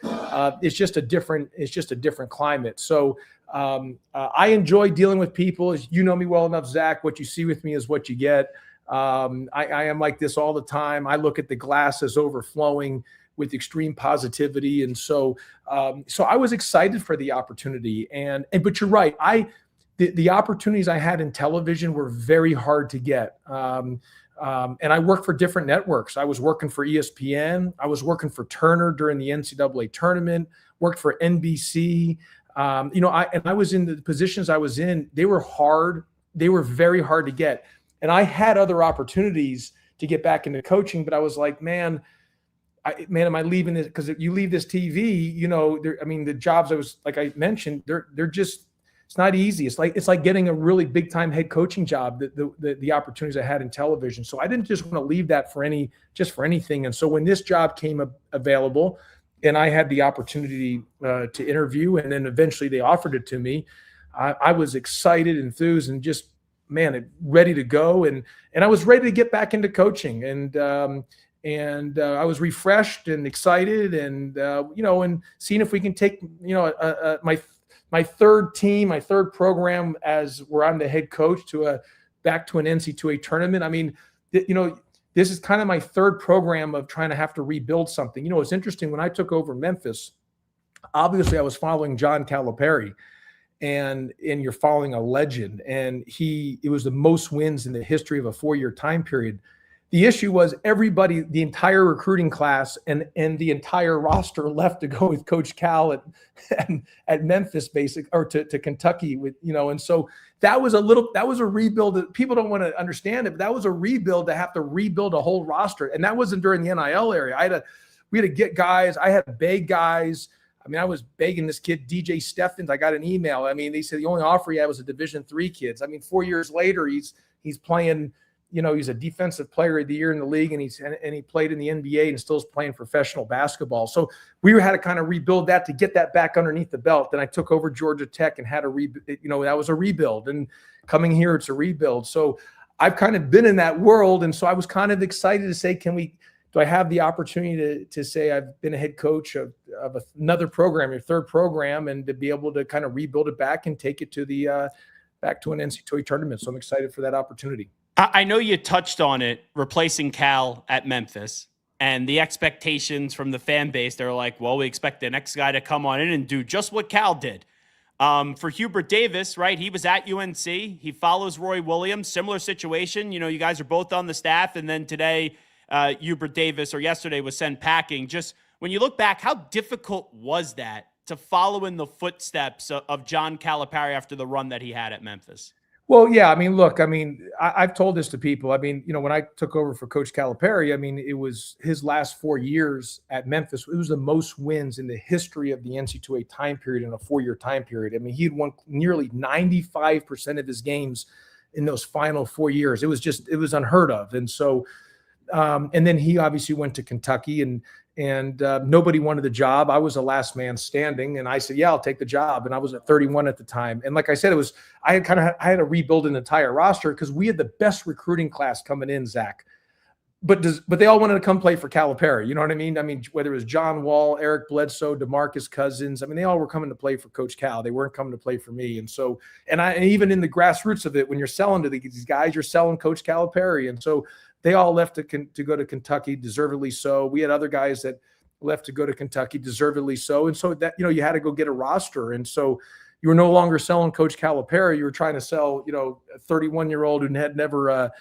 it's just a different climate. So I enjoy dealing with people. As you know me well enough, Zach, what you see with me is what you get. I am like this all the time. I look at the glass as overflowing with extreme positivity. And so I was excited for the opportunity. But you're right. The opportunities I had in television were very hard to get. And I worked for different networks. I was working for ESPN. I was working for Turner during the NCAA tournament, worked for NBC. I was in the positions I was in. They were hard. They were very hard to get. And I had other opportunities to get back into coaching, but I was like, man, am I leaving this? Because if you leave this TV, the jobs like I mentioned, they're just, it's not easy. It's like getting a really big time head coaching job, the opportunities I had in television. So I didn't just want to leave that for anything. And so when this job came available and I had the opportunity to interview, and then eventually they offered it to me, I was excited, enthused, and just ready to go. And I was ready to get back into coaching. And I was refreshed and excited, and and seeing if we can take my third program as where I'm the head coach back to an NC2A tournament. I mean, this is kind of my third program of trying to have to rebuild something. It's interesting, when I took over Memphis, obviously I was following John Calipari, and you're following a legend, and it was the most wins in the history of a 4-year time period. The issue was everybody, the entire recruiting class and the entire roster left to go with Coach Cal at Memphis, or to Kentucky and so that was a rebuild that people don't want to understand it, but that was a rebuild to have to rebuild a whole roster. And that wasn't during the NIL area. We had to get guys. I had to beg guys. I mean, I was begging this kid, DJ Steffens. I got an email. I mean, they said the only offer he had was a Division III kids. I mean, 4 years later, he's playing. He's a defensive player of the year in the league, and he played in the NBA and still is playing professional basketball. So we had to kind of rebuild that to get that back underneath the belt. Then I took over Georgia Tech and had that was a rebuild. And coming here, it's a rebuild. So I've kind of been in that world, and so I was kind of excited to say, do I have the opportunity to say I've been a head coach of another program, your third program, and to be able to kind of rebuild it back and take it to the back to an NC2A tournament. So I'm excited for that opportunity. I know you touched on it, replacing Cal at Memphis, and the expectations from the fan base. They're like, well, we expect the next guy to come on in and do just what Cal did. For Hubert Davis, right, he was at UNC. He follows Roy Williams, similar situation. You guys are both on the staff, and then today, Hubert Davis, or yesterday, was sent packing. Just when you look back, how difficult was that to follow in the footsteps of John Calipari after the run that he had at Memphis? Well, yeah. I mean, look, I've told this to people. I mean, when I took over for Coach Calipari, I mean, it was his last 4 years at Memphis. It was the most wins in the history of the NC2A time period in a 4-year time period. I mean, he had won nearly 95% of his games in those final 4 years. It was unheard of. And so, and then he obviously went to Kentucky, and nobody wanted the job. I was the last man standing, and I said, yeah, I'll take the job. And I was at 31 at the time. And like I said, I had to rebuild an entire roster because we had the best recruiting class coming in, Zach. But they all wanted to come play for Calipari. You know what I mean? I mean, whether it was John Wall, Eric Bledsoe, DeMarcus Cousins, I mean, they all were coming to play for Coach Cal. They weren't coming to play for me. And so, and even in the grassroots of it, when you're selling to these guys, you're selling Coach Calipari. And so they all left to go to Kentucky, deservedly so. We had other guys that left to go to Kentucky, deservedly so. And so that, you had to go get a roster. And so you were no longer selling Coach Calipari. You were trying to sell, a 31-year-old who had never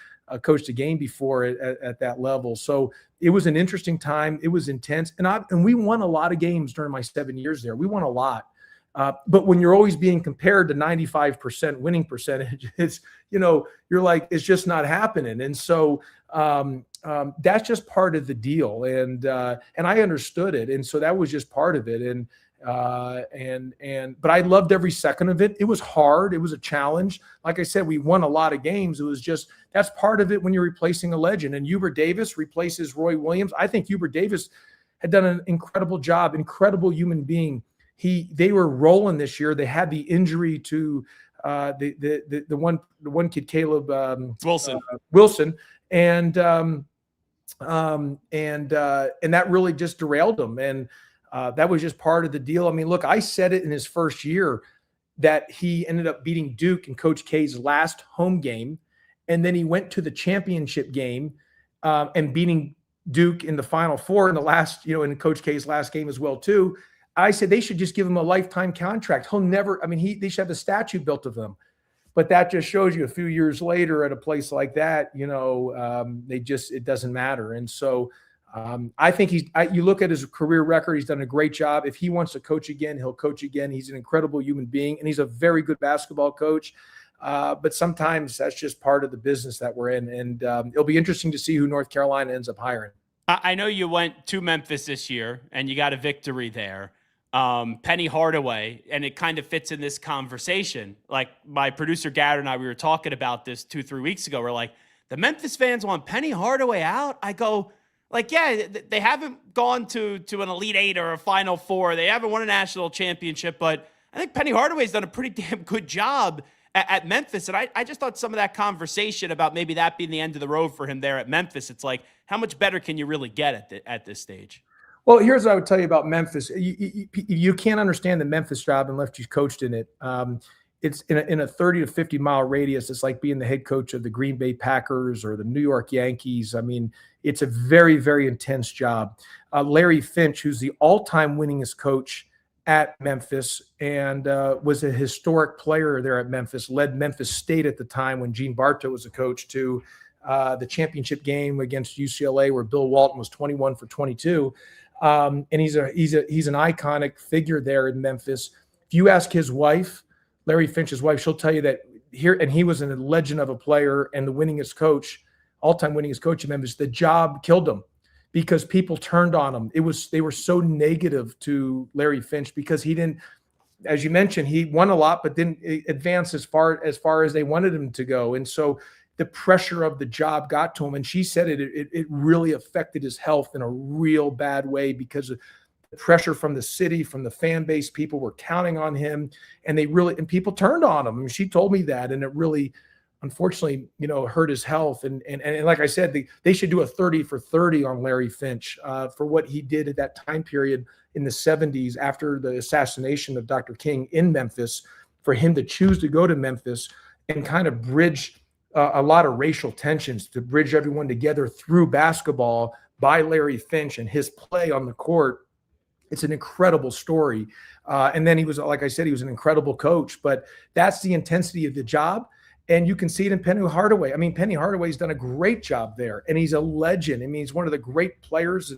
coached a game before at that level. So it was an interesting time. It was intense. And we won a lot of games during my 7 years there. We won a lot. But when you're always being compared to 95% winning percentage, it's, you're like, it's just not happening. And so that's just part of the deal. And I understood it. And so that was just part of it. But I loved every second of it. It was hard. It was a challenge. Like I said, we won a lot of games. It was just, that's part of it when you're replacing a legend. And Hubert Davis replaces Roy Williams. I think Hubert Davis had done an incredible job, incredible human being. They were rolling this year. They had the injury to the one kid, Caleb Wilson, and that really just derailed him. And that was just part of the deal. I mean, look, I said it in his first year that he ended up beating Duke in Coach K's last home game, and then he went to the championship game and beating Duke in the Final Four in the last, in Coach K's last game as well too. I said they should just give him a lifetime contract. He'll never, they should have a statue built of him. But that just shows you a few years later at a place like that, it doesn't matter. And so I think you look at his career record, he's done a great job. If he wants to coach again, he'll coach again. He's an incredible human being, and he's a very good basketball coach. But sometimes that's just part of the business that we're in. And it'll be interesting to see who North Carolina ends up hiring. I know you went to Memphis this year and you got a victory there. Penny Hardaway, and it kind of fits in this conversation. Like my producer Garrett and I, we were talking about this 2-3 weeks ago. We're like, the Memphis fans want Penny Hardaway out. I go, like, yeah, they haven't gone to an Elite Eight or a Final Four. They haven't won a national championship, but I think Penny Hardaway's done a pretty damn good job at Memphis. And I just thought some of that conversation about maybe that being the end of the road for him there at Memphis, it's like, how much better can you really get at this stage? Well, here's what I would tell you about Memphis. You can't understand the Memphis job unless you coached in it. It's in a 30 to 50 mile radius. It's like being the head coach of the Green Bay Packers or the New York Yankees. I mean, it's a very, very intense job. Larry Finch, who's the all-time winningest coach at Memphis and was a historic player there at Memphis, led Memphis State at the time when Gene Bartow was a coach to the championship game against UCLA where Bill Walton was 21 for 22. And he's an iconic figure there in Memphis. If you ask his wife, Larry Finch's wife, she'll tell you that here, and he was a legend of a player and the winningest coach, all-time winningest coach in Memphis. The job killed him because people turned on him. They were so negative to Larry Finch because he didn't, as you mentioned, he won a lot, but didn't advance as far as they wanted him to go. And so the pressure of the job got to him. And she said it really affected his health in a real bad way because of the pressure from the city, from the fan base. People were counting on him and people turned on him. I mean, she told me that, and it really, unfortunately, hurt his health. And like I said, they should do a 30 for 30 on Larry Finch for what he did at that time period in the 70s after the assassination of Dr. King in Memphis, for him to choose to go to Memphis and kind of bridge a lot of racial tensions, to bridge everyone together through basketball by Larry Finch and his play on the court. It's an incredible story. And then he was, like I said, he was an incredible coach, but that's the intensity of the job. And you can see it in Penny Hardaway. I mean, Penny Hardaway's done a great job there, and he's a legend. I mean, he's one of the great players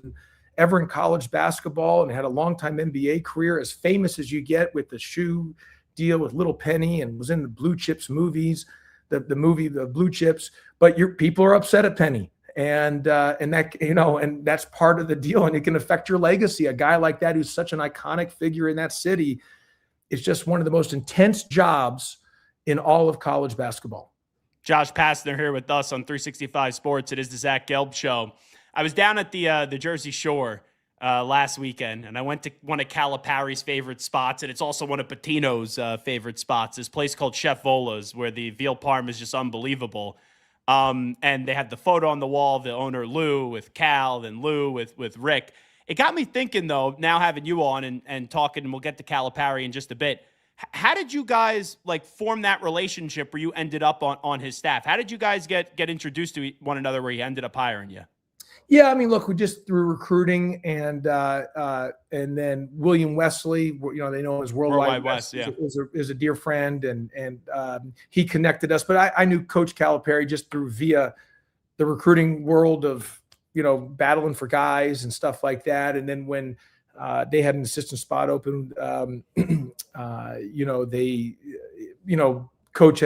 ever in college basketball and had a long-time NBA career, as famous as you get with the shoe deal with Little Penny, and was in the Blue Chips movies, the movie, The Blue Chips. But people are upset at Penny. And that, and that's part of the deal, and it can affect your legacy. A guy like that, who's such an iconic figure in that city, is just one of the most intense jobs in all of college basketball. Josh Pastner here with us on 365 Sports. It is the Zach Gelb Show. I was down at the Jersey Shore last weekend, and I went to one of Calipari's favorite spots, and it's also one of Patino's favorite spots, this place called Chef Vola's, where the veal parm is just unbelievable. And they had the photo on the wall of the owner, Lou, with Cal, and Lou with Rick. It got me thinking, though, now having you on and talking, and we'll get to Calipari in just a bit. How did you guys form that relationship where you ended up on his staff? How did you guys get introduced to one another where he ended up hiring you? Yeah, I mean, look, we just through recruiting, and then William Wesley, they know him as Worldwide West, is a dear friend, and he connected us. But I knew Coach Calipari just via the recruiting world of battling for guys and stuff like that. And then when they had an assistant spot open, coach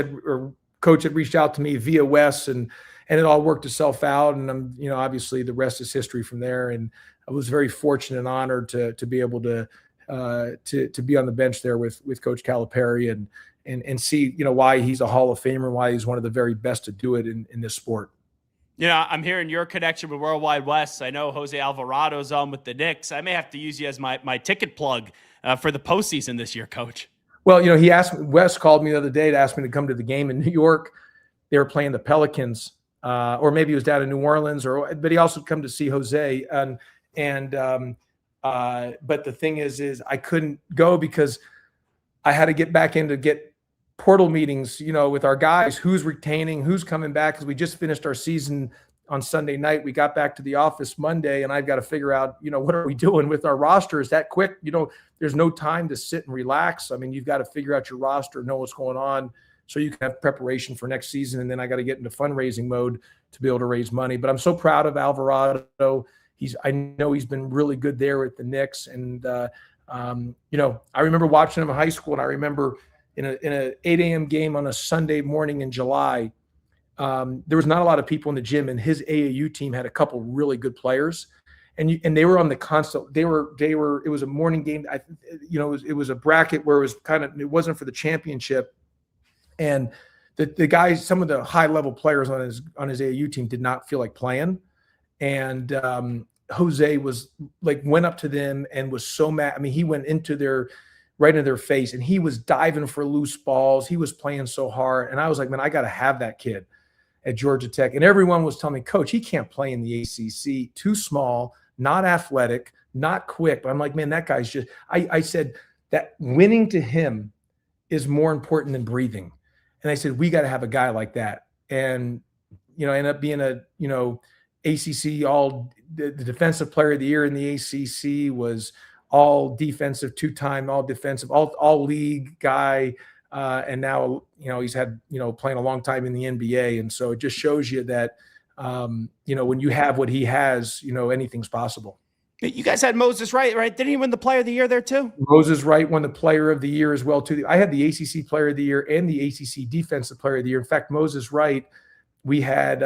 had reached out to me via Wes, and it all worked itself out. And I'm, obviously the rest is history from there. And I was very fortunate and honored to be able to be on the bench there with Coach Calipari and see, why he's a Hall of Famer, why he's one of the very best to do it in this sport. I'm hearing your connection with Worldwide West. I know Jose Alvarado's on with the Knicks. I may have to use you as my ticket plug for the postseason this year, Coach. Well, Wes called me the other day to ask me to come to the game in New York. They were playing the Pelicans, or maybe he was down in New Orleans, but he also come to see Jose. But the thing is I couldn't go because I had to get back in to get portal meetings, with our guys, who's retaining, who's coming back, because we just finished our season on Sunday night. We got back to the office Monday, and I've got to figure out, what are we doing with our roster? Is that quick? There's no time to sit and relax. I mean, you've got to figure out your roster, know what's going on, so you can have preparation for next season. And then I got to get into fundraising mode to be able to raise money. But I'm so proud of Alvarado. I know he's been really good there at the Knicks. And, I remember watching him in high school, and I remember in a 8 a.m. game on a Sunday morning in July, there was not a lot of people in the gym, and his AAU team had a couple really good players, and they were on the constant. It was a morning game. It was a bracket where it wasn't for the championship, and the guys, some of the high level players on his AAU team did not feel like playing, and Jose was went up to them and was so mad. I mean, he went into their right into their face. And he was diving for loose balls. He was playing so hard. And I was like, man, I got to have that kid at Georgia Tech. And everyone was telling me, Coach, he can't play in the ACC. Too small, not athletic, not quick. But I'm like, man, that guy's just, I said that winning to him is more important than breathing. And I said, we got to have a guy like that. And, ended up being a, ACC the defensive player of the year in the ACC, was all defensive, 2-time all defensive, all league guy. And now, he's had, playing a long time in the NBA. And so it just shows you that, when you have what he has, anything's possible. You guys had Moses Wright, right? Didn't he win the player of the year there too? Moses Wright won the player of the year as well too. I had the ACC player of the year and the ACC defensive player of the year. In fact, Moses Wright, we had,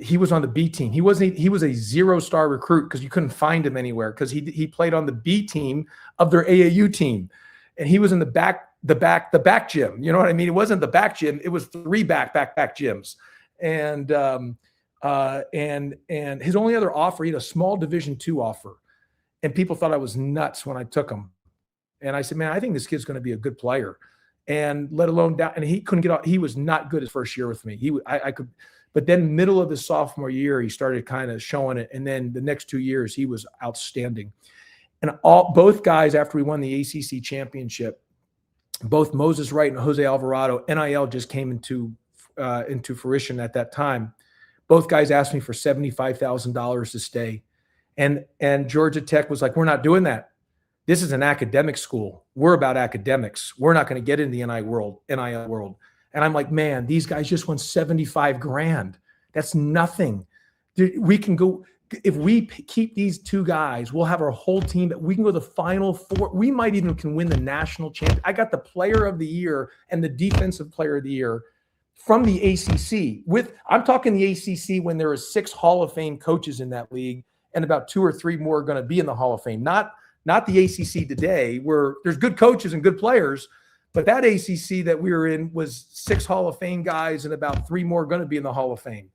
he was on the B team. He was a 0-star recruit because you couldn't find him anywhere because he played on the B team of their AAU team. And he was in the back gym. You know what I mean? It wasn't the back gym. It was 3 back gyms. And his only other offer, he had a small Division II offer. And people thought I was nuts when I took him. And I said, man, I think this kid's going to be a good player. And let alone down. And he couldn't get off. He was not good his first year with me. But then middle of his sophomore year, he started kind of showing it. And then the next 2 years, he was outstanding. And both guys, after we won the ACC championship, both Moses Wright and Jose Alvarado, NIL just came into fruition at that time. Both guys asked me for $75,000 to stay. And Georgia Tech was like, we're not doing that. This is an academic school. We're about academics. We're not going to get in the NIL world. And I'm like, man, these guys just won $75,000. That's nothing. We can go, if we keep these 2 guys, we'll have our whole team. We can go to the Final Four. We might even can win the national championship. I got the player of the year and the defensive player of the year from the ACC. I'm talking the ACC when there are 6 Hall of Fame coaches in that league, and about 2 or 3 more are going to be in the Hall of Fame. Not the ACC today, where there's good coaches and good players, but that ACC that we were in was 6 Hall of Fame guys and about 3 more going to be in the Hall of Fame.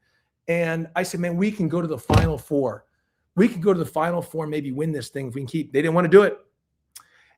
And I said, man, we can go to the Final Four. We could go to the Final Four, maybe win this thing if we can keep. They didn't want to do it.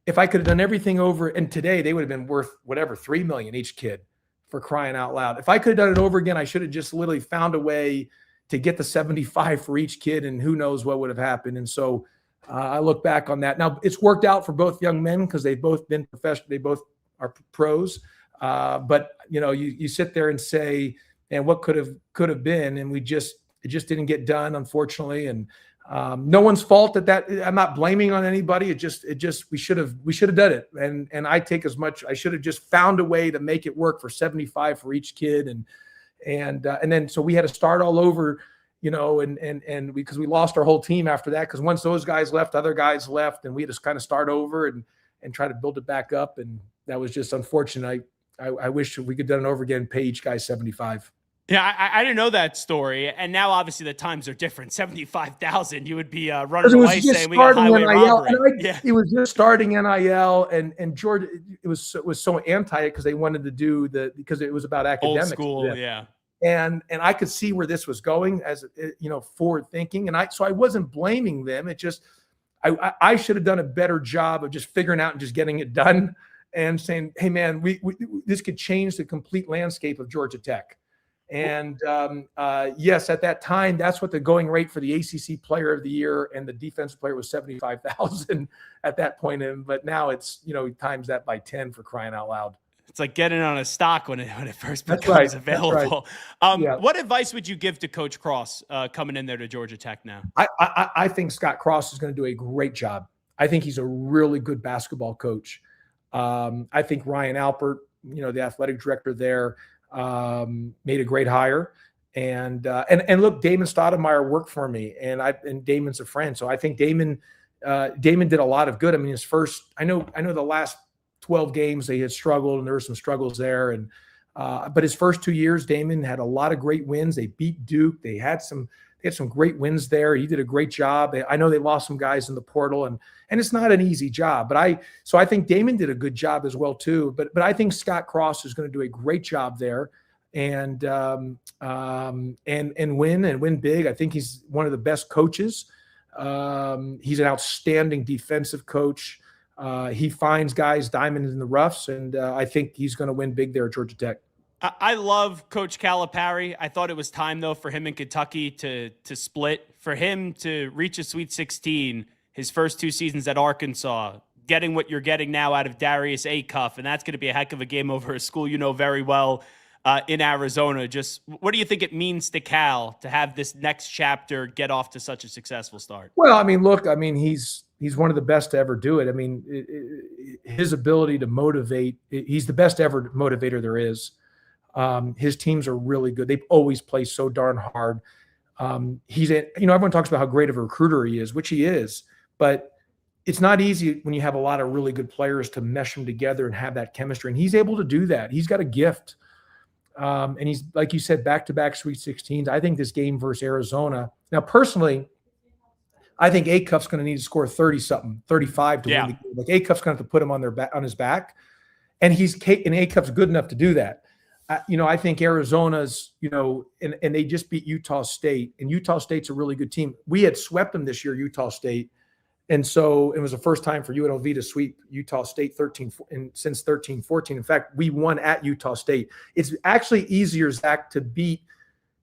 If I could have done everything over, and today they would have been worth whatever, $3 million each kid, for crying out loud. If I could have done it over again, I should have just literally found a way to get the 75 for each kid, and who knows what would have happened. And so I look back on that. Now it's worked out for both young men because they've both been professional. They both are pros. But you sit there and say, and what could have been, and it just didn't get done, unfortunately. And no one's fault that I'm not blaming on anybody. It just we should have done it. And I take as much. I should have just found a way to make it work for 75 for each kid. And then so we had to start all over, and because we lost our whole team after that, because once those guys left, other guys left, and we had to kind of start over and try to build it back up. And that was just unfortunate. I wish we could have done it over again, pay each guy 75. Yeah, I didn't know that story, and now obviously the times are different. 75,000, you would be running away saying we got highway robbery. It was just starting NIL, and Georgia, it was so anti it because they wanted to do because it was about academics. Old school, yeah. And I could see where this was going as forward thinking, and so I wasn't blaming them. It just I should have done a better job of just figuring out and just getting it done and saying, hey man, we this could change the complete landscape of Georgia Tech. And yes, at that time, that's what the going rate for the ACC player of the year and the defensive player was 75,000 at that point. But now it's, times that by 10 for crying out loud. It's like getting on a stock when it first becomes available. Right. What advice would you give to Coach Cross coming in there to Georgia Tech now? I think Scott Cross is going to do a great job. I think he's a really good basketball coach. I think Ryan Alpert, the athletic director there, made a great hire, and look, Damon Stoudemire worked for me, and Damon's a friend, so I think Damon did a lot of good. I mean, his first, I know the last 12 games they had struggled, and there were some struggles there, and but his first 2 years, Damon had a lot of great wins. They beat Duke. They had some great wins there. He did a great job. I know they lost some guys in the portal, and it's not an easy job. But I think Damon did a good job as well too. But I think Scott Cross is going to do a great job there, and win big. I think he's one of the best coaches. He's an outstanding defensive coach. He finds guys diamonds in the roughs, and I think he's going to win big there at Georgia Tech. I love Coach Calipari. I thought it was time, though, for him in Kentucky to split, for him to reach a Sweet 16 his first 2 seasons at Arkansas, getting what you're getting now out of Darius Acuff, and that's going to be a heck of a game over a school you know very well in Arizona. Just what do you think it means to Cal to have this next chapter get off to such a successful start? Well, I mean, look, I mean, he's one of the best to ever do it. I mean, his ability to motivate, he's the best ever motivator there is. His teams are really good. They've always played so darn hard. Everyone talks about how great of a recruiter he is, which he is, but it's not easy when you have a lot of really good players to mesh them together and have that chemistry. And he's able to do that. He's got a gift. And he's, like you said, back-to-back Sweet 16s. I think this game versus Arizona. Now, personally, I think Acuff's going to need to score 30-something, 35 to win the game. Like Acuff's going to have to put him on his back. And Acuff's good enough to do that. I think Arizona's, and they just beat Utah State, and Utah State's a really good team. We had swept them this year, Utah State. And so it was the first time for UNLV to sweep Utah State since 13-14. In fact, we won at Utah State. It's actually easier, Zach, to beat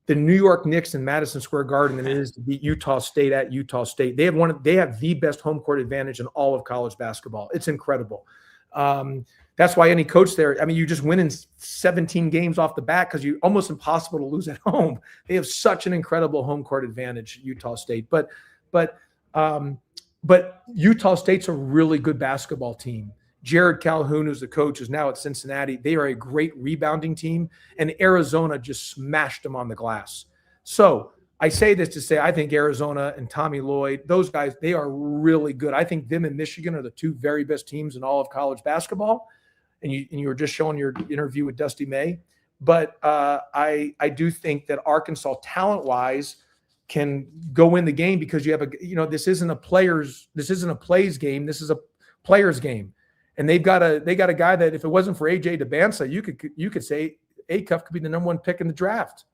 the New York Knicks in Madison Square Garden than it is to beat Utah State at Utah State. They have the best home court advantage in all of college basketball. It's incredible. That's why any coach there, I mean, you just win in 17 games off the bat because you're almost impossible to lose at home. They have such an incredible home court advantage, Utah State. But Utah State's a really good basketball team. Jared Calhoun, who's the coach, is now at Cincinnati. They are a great rebounding team, and Arizona just smashed them on the glass. So I say this to say I think Arizona and Tommy Lloyd, those guys, they are really good. I think them and Michigan are the 2 very best teams in all of college basketball. And you were just showing your interview with Dusty May. But I do think that Arkansas, talent-wise, can go win the game because you have this isn't a plays game. This is a players game. And they got a guy that if it wasn't for AJ DeBansa, you could say Acuff could be the number 1 pick in the draft.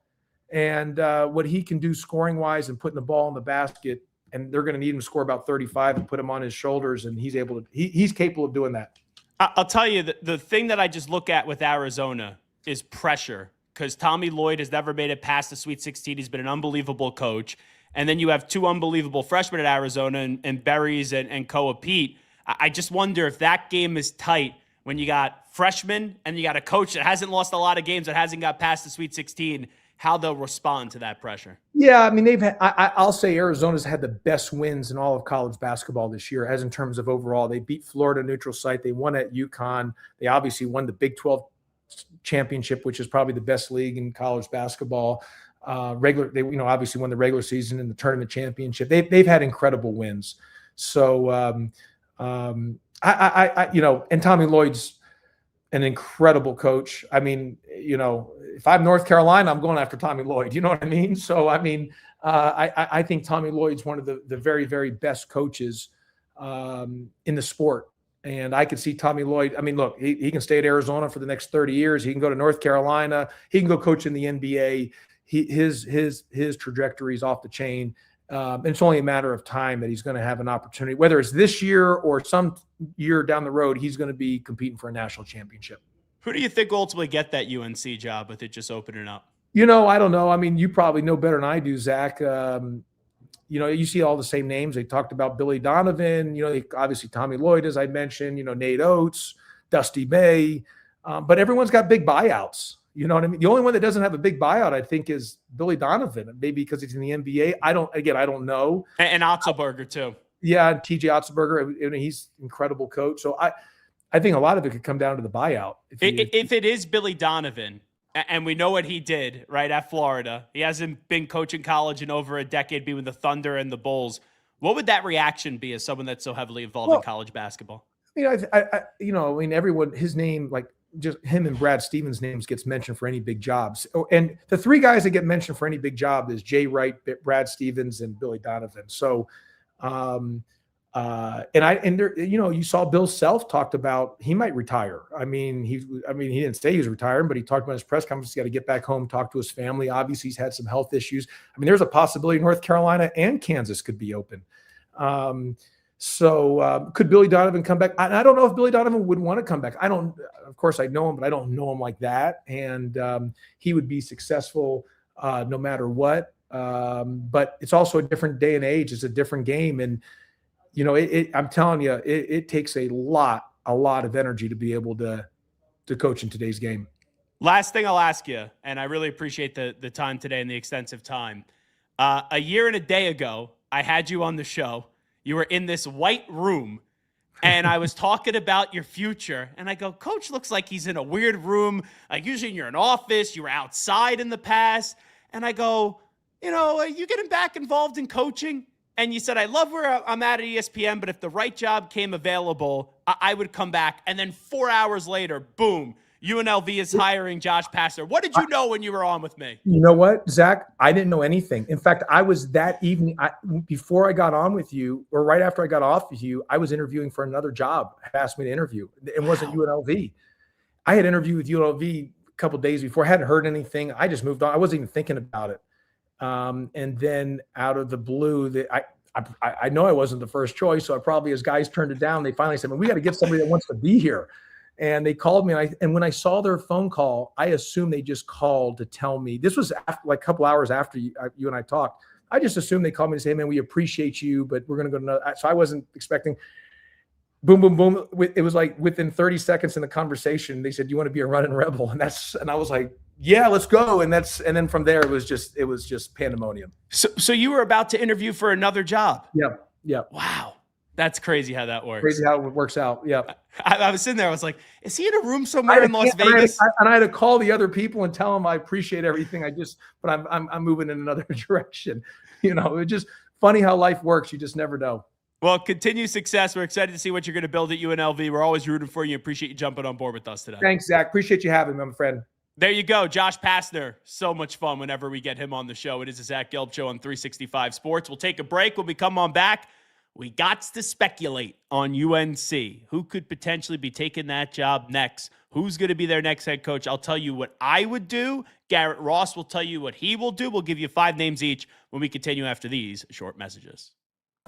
And what he can do scoring-wise and putting the ball in the basket, and they're going to need him to score about 35 and put him on his shoulders, and he's capable of doing that. I'll tell you, the thing that I just look at with Arizona is pressure, because Tommy Lloyd has never made it past the Sweet 16. He's been an unbelievable coach. And then you have 2 unbelievable freshmen at Arizona and Berries and Koa Pete. I just wonder if that game is tight when you got freshmen and you got a coach that hasn't lost a lot of games, that hasn't got past the Sweet 16, how they'll respond to that pressure. Yeah, I mean, I'll say Arizona's had the best wins in all of college basketball this year, as in terms of overall. They beat Florida neutral site. They won at UConn. They obviously won the Big 12 championship, which is probably the best league in college basketball. They obviously won the regular season and the tournament championship. They've had incredible wins. So and Tommy Lloyd's an incredible coach. I mean, if I'm North Carolina, I'm going after Tommy Lloyd. You know what I mean? So, I mean, I think Tommy Lloyd's one of the very, very best coaches in the sport. And I could see Tommy Lloyd. I mean, look, he can stay at Arizona for the next 30 years. He can go to North Carolina. He can go coach in the NBA. His trajectory is off the chain. And it's only a matter of time that he's going to have an opportunity, whether it's this year or some year down the road, he's going to be competing for a national championship. Who do you think ultimately get that UNC job with it just opening up? I don't know. I mean, you probably know better than I do, Zach. You see all the same names. They talked about Billy Donovan, obviously Tommy Lloyd, as I mentioned, Nate Oates, Dusty May, but everyone's got big buyouts. You know what I mean? The only one that doesn't have a big buyout, I think, is Billy Donovan, maybe because he's in the NBA. I don't know. And Otzelberger too. Yeah, TJ Otzelberger, he's an incredible coach. So I think a lot of it could come down to the buyout. If it is Billy Donovan, and we know what he did right at Florida, he hasn't been coaching college in over a decade, being with the Thunder and the Bulls. What would that reaction be as someone that's so heavily involved in college basketball? Everyone, his name, like just him and Brad Stevens' names gets mentioned for any big jobs. And the 3 guys that get mentioned for any big job is Jay Wright, Brad Stevens, and Billy Donovan. So, you saw Bill Self talked about he might retire. He didn't say he was retiring, but he talked about his press conference. He's got to get back home, talk to his family. Obviously, he's had some health issues. There's a possibility North Carolina and Kansas could be open. So could Billy Donovan come back? I don't know if Billy Donovan would want to come back. Of course I know him, but I don't know him like that. And he would be successful no matter what. But it's also a different day and age. It's a different game. And, I'm telling you, it takes a lot of energy to be able to coach in today's game. Last thing I'll ask you, and I really appreciate the time today and the extensive time. A year and a day ago, I had you on the show. You were in this white room, and I was talking about your future. And I go, Coach looks like he's in a weird room. Like usually you're in an office. You were outside in the past. And I go, you getting back involved in coaching? And you said, I love where I'm at ESPN, but if the right job came available, I would come back. And then 4 hours later, boom, UNLV is hiring Josh Pastner. What did you know when you were on with me? You know what, Zach? I didn't know anything. In fact, I was that evening, before I got on with you, or right after I got off with you, I was interviewing for another job. Had asked me to interview. It wasn't UNLV. I had interviewed with UNLV a couple of days before. I hadn't heard anything. I just moved on. I wasn't even thinking about it. And then out of the blue, I know I wasn't the first choice, so I probably, as guys turned it down, they finally said, we got to get somebody that wants to be here. And they called me, and when I saw their phone call, I assumed they just called to tell me. This was like a couple hours after you and I talked. I just assumed they called me to say, hey, man, we appreciate you, but we're going to go to another. So I wasn't expecting. Boom, boom, boom. It was like within 30 seconds in the conversation, they said, "You want to be a running rebel?" And I was like, "Yeah, let's go." And then from there, it was just pandemonium. So you were about to interview for another job. Yeah. Wow. That's crazy how that works. Crazy how it works out. Yeah. I was sitting there. I was like, is he in a room somewhere in Las Vegas? And I had to call the other people and tell them I appreciate everything. But I'm moving in another direction. It's just funny how life works. You just never know. Well, continued success. We're excited to see what you're going to build at UNLV. We're always rooting for you. Appreciate you jumping on board with us today. Thanks, Zach. Appreciate you having me, my friend. There you go. Josh Pastner. So much fun whenever we get him on the show. It is a Zach Gelb show on 365 Sports. We'll take a break. When we come on back, we got to speculate on UNC. Who could potentially be taking that job next? Who's going to be their next head coach? I'll tell you what I would do. Garrett Ross will tell you what he will do. We'll give you 5 names each when we continue after these short messages.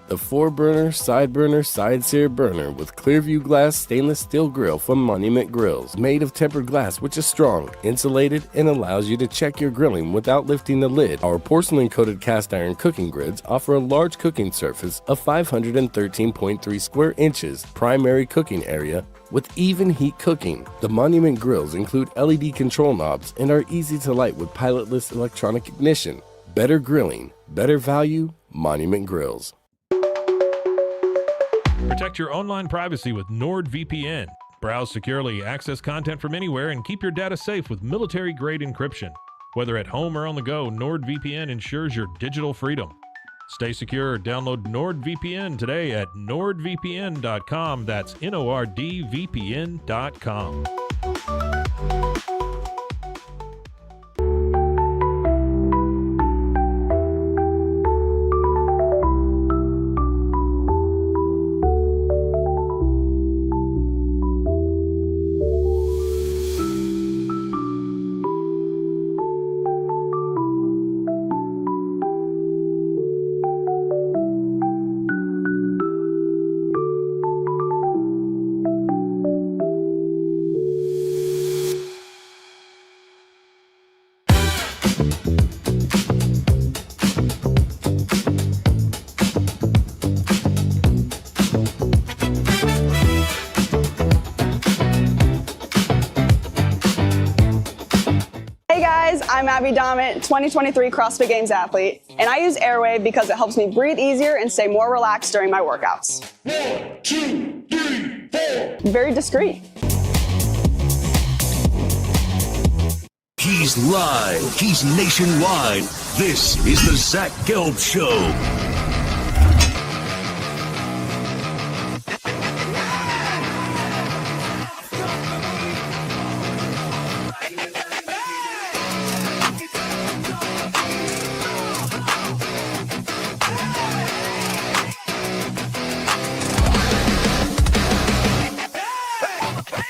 The 4-burner, side sear burner with Clearview glass stainless steel grill from Monument Grills. Made of tempered glass, which is strong, insulated, and allows you to check your grilling without lifting the lid. Our porcelain-coated cast iron cooking grids offer a large cooking surface of 513.3 square inches, primary cooking area, with even heat cooking. The Monument Grills include LED control knobs and are easy to light with pilotless electronic ignition. Better grilling, better value, Monument Grills. Protect your online privacy with NordVPN. Browse securely, access content from anywhere, and keep your data safe with military-grade encryption. Whether at home or on the go, NordVPN ensures your digital freedom. Stay secure. Download NordVPN today at nordvpn.com. That's NORDVPN.com. I'm Abby Dommett, 2023 CrossFit Games athlete, and I use Airwave because it helps me breathe easier and stay more relaxed during my workouts. 1, 2, 3, 4. Very discreet. He's live. He's nationwide. This is the Zach Gelb Show.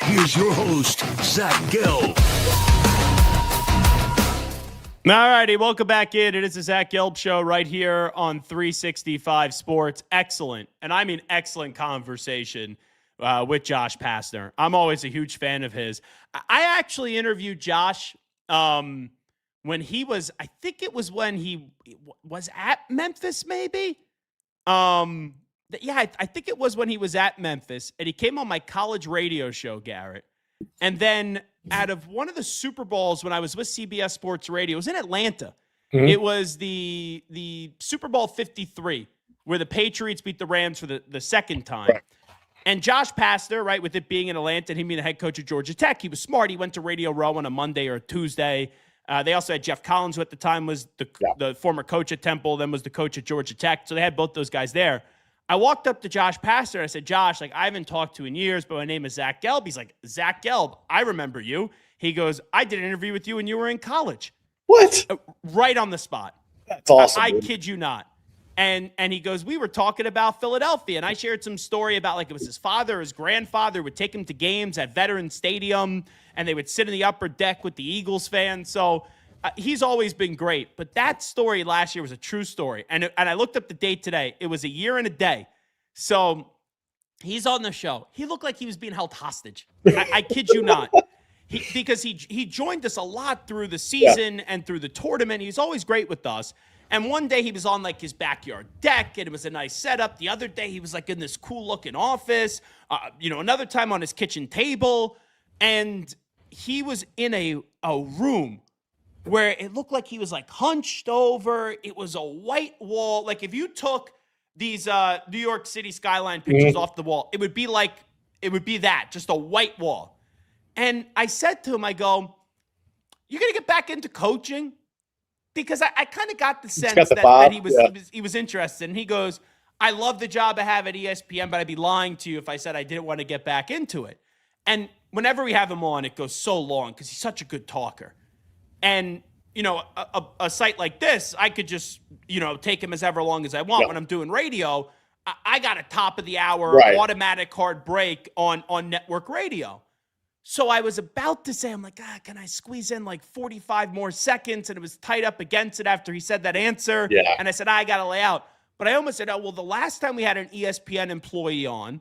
Here's your host, Zach Gelb. All righty, welcome back in. It is the Zach Gelb Show right here on 365 Sports. Excellent, and I mean excellent conversation with Josh Pastner. I'm always a huge fan of his. I actually interviewed Josh when he was, I think it was when he was at Memphis, maybe? Yeah, I think it was when he was at Memphis, and he came on my college radio show, Garrett. And then out of one of the Super Bowls when I was with CBS Sports Radio, it was in Atlanta. Mm-hmm. It was the Super Bowl 53, where the Patriots beat the Rams for the second time. Right. And Josh Pastner, right, with it being in Atlanta, and him being the head coach of Georgia Tech, he was smart. He went to Radio Row on a Monday or a Tuesday. They also had Jeff Collins, who at the time was the former coach at Temple, then was the coach at Georgia Tech. So they had both those guys there. I walked up to Josh Pastner and I said, Josh, like, I haven't talked to you in years, but my name is Zach Gelb. He's like, Zach Gelb, I remember you. He goes, I did an interview with you when you were in college. What? Right on the spot. That's awesome. I kid you not. And he goes, we were talking about Philadelphia, and I shared some story about, like, it was his father, his grandfather would take him to games at Veterans Stadium, and they would sit in the upper deck with the Eagles fans. So he's always been great. But that story last year was a true story. And I looked up the date today. It was a year and a day. So he's on the show. He looked like he was being held hostage. I kid you not. Because he joined us a lot through the season and through the tournament. He's always great with us. And one day he was on, like, his backyard deck, and it was a nice setup. The other day he was, like, in this cool-looking office. Another time on his kitchen table. And he was in a room where it looked like he was, like, hunched over. It was a white wall. Like, if you took these New York City skyline pictures off the wall, it would be that, just a white wall. And I said to him, I go, you're going to get back into coaching? Because I kind of got the sense that he was interested. And he goes, I love the job I have at ESPN, but I'd be lying to you if I said I didn't want to get back into it. And whenever we have him on, it goes so long because he's such a good talker. And, a site like this, I could just, take him as ever long as I want. When I'm doing radio, I got a top of the hour automatic hard break on network radio. So I was about to say, I'm like, can I squeeze in like 45 more seconds? And it was tight up against it after he said that answer. Yeah. And I said, I got to lay out. But I almost said, the last time we had an ESPN employee on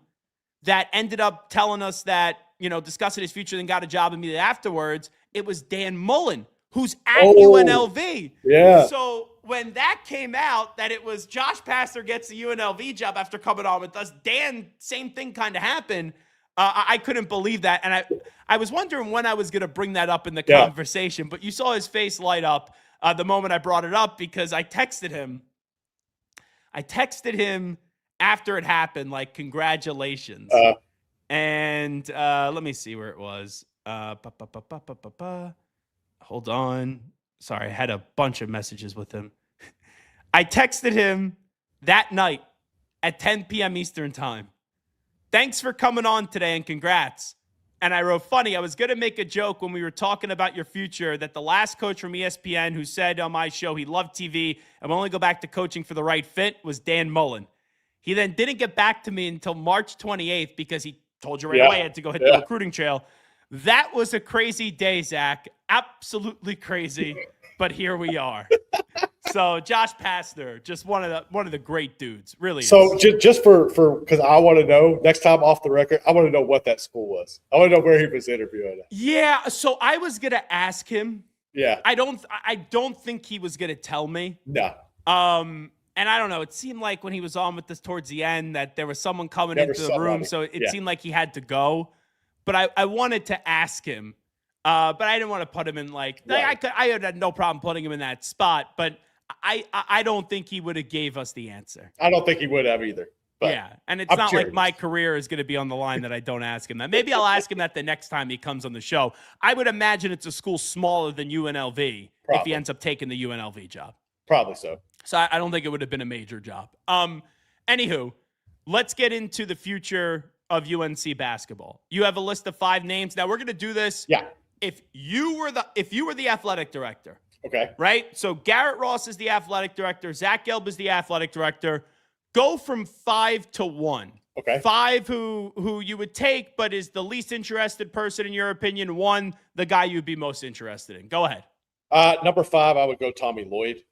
that ended up telling us that, discussing his future and got a job immediately afterwards, it was Dan Mullen, who's at UNLV. Yeah. So when that came out, that it was Josh Pastner gets the UNLV job after coming on with us, Dan, same thing kind of happened. I couldn't believe that. And I was wondering when I was going to bring that up in the conversation, but you saw his face light up the moment I brought it up because I texted him. After it happened, like, congratulations. And let me see where it was. Hold on. Sorry, I had a bunch of messages with him. I texted him that night at 10 p.m. Eastern time. Thanks for coming on today and congrats. And I wrote, funny, I was going to make a joke when we were talking about your future that the last coach from ESPN who said on my show he loved TV and will only go back to coaching for the right fit was Dan Mullen. He then didn't get back to me until March 28th because he told you right away I had to go hit the recruiting trail. That was a crazy day, Zach. Absolutely crazy. But here we are. So Josh Pastner, just one of the great dudes, really. So just for because I want to know next time off the record, I want to know what that school was. I want to know where he was interviewing. Yeah. So I was gonna ask him. Yeah. I don't think he was gonna tell me. No. And I don't know. It seemed like when he was on with us towards the end that there was someone coming into the room, so it seemed like he had to go. But I wanted to ask him, but I didn't want to put him in like I had no problem putting him in that spot, but I don't think he would have gave us the answer. I don't think he would have either. But yeah, and it's not like my career is going to be on the line that I don't ask him that. Maybe I'll ask him that the next time he comes on the show. I would imagine it's a school smaller than UNLV if he ends up taking the UNLV job. Probably so. So I don't think it would have been a major job. Anywho, let's get into the future of UNC basketball. You have a list of 5 names. Now we're going to do this. Yeah. If you were the athletic director. Okay. Right? So Garrett Ross is the athletic director. Zach Gelb is the athletic director. Go from 5 to 1. Okay. 5 who you would take, but is the least interested person in your opinion. 1, the guy you'd be most interested in. Go ahead. Number 5, I would go Tommy Lloyd,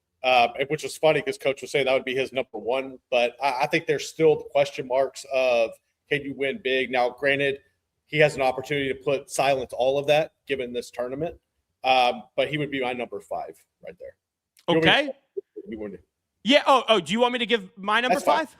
which is funny because Coach was saying that would be his number 1. But I think there's still question marks of can you win big? Now, granted, he has an opportunity to silence all of that given this tournament. But he would be my number 5 right there. Okay. Yeah. Oh, do you want me to give my number 5?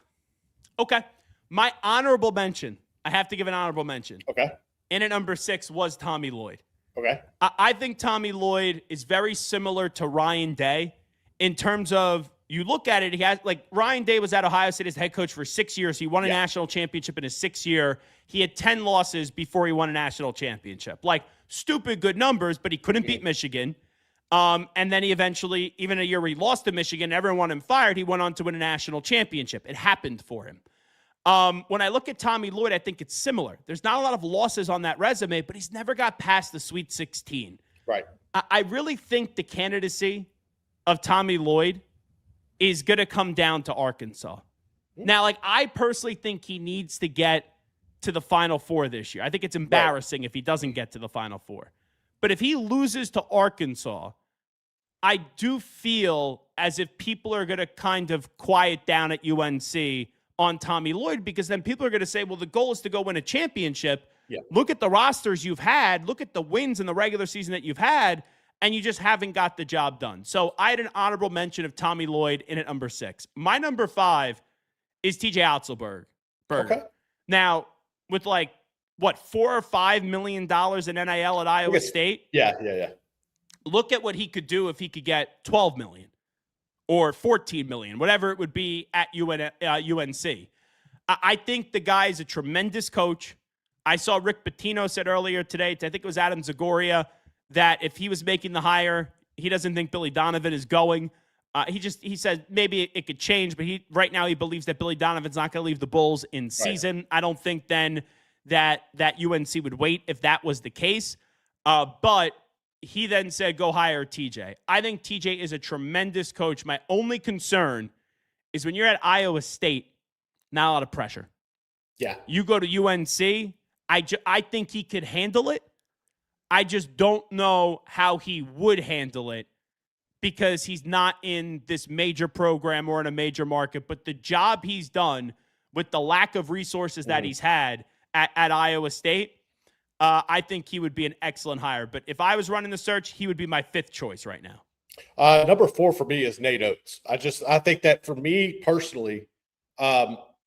Okay. My honorable mention. I have to give an honorable mention. Okay. And at number 6 was Tommy Lloyd. Okay. I think Tommy Lloyd is very similar to Ryan Day in terms of you look at it. He has Ryan Day was at Ohio State as head coach for 6 years. He won a national championship in his 6th year. He had 10 losses before he won a national championship. Stupid good numbers, but he couldn't beat Michigan. And then he eventually, even a year where he lost to Michigan, everyone wanted him fired. He went on to win a national championship. It happened for him. When I look at Tommy Lloyd, I think it's similar. There's not a lot of losses on that resume, but he's never got past the Sweet 16. Right. I really think the candidacy of Tommy Lloyd is going to come down to Arkansas. Now, I personally think he needs to get to the Final Four this year. I think it's embarrassing if he doesn't get to the Final Four. But if he loses to Arkansas, I do feel as if people are going to kind of quiet down at UNC on Tommy Lloyd, because then people are going to say, well, the goal is to go win a championship. Yeah. Look at the rosters you've had. Look at the wins in the regular season that you've had, and you just haven't got the job done. So I had an honorable mention of Tommy Lloyd in at number 6. My number 5 is TJ Otzelberg. Okay. Now, with $4 or $5 million in NIL at Iowa State. Yeah. Look at what he could do if he could get $12 million or $14 million, whatever it would be at UNC. I think the guy is a tremendous coach. I saw Rick Pitino said earlier today, I think it was Adam Zagoria, that if he was making the hire, he doesn't think Billy Donovan is going. He said maybe it could change, but right now he believes that Billy Donovan's not going to leave the Bulls in season. Right. I don't think then that UNC would wait if that was the case. But he then said, go hire TJ. I think TJ is a tremendous coach. My only concern is when you're at Iowa State, not a lot of pressure. Yeah. You go to UNC, I think he could handle it. I just don't know how he would handle it because he's not in this major program or in a major market. But the job he's done with the lack of resources that he's had at Iowa State, I think he would be an excellent hire. But if I was running the search, he would be my 5th choice right now. Number 4 for me is Nate Oates. I think that for me personally,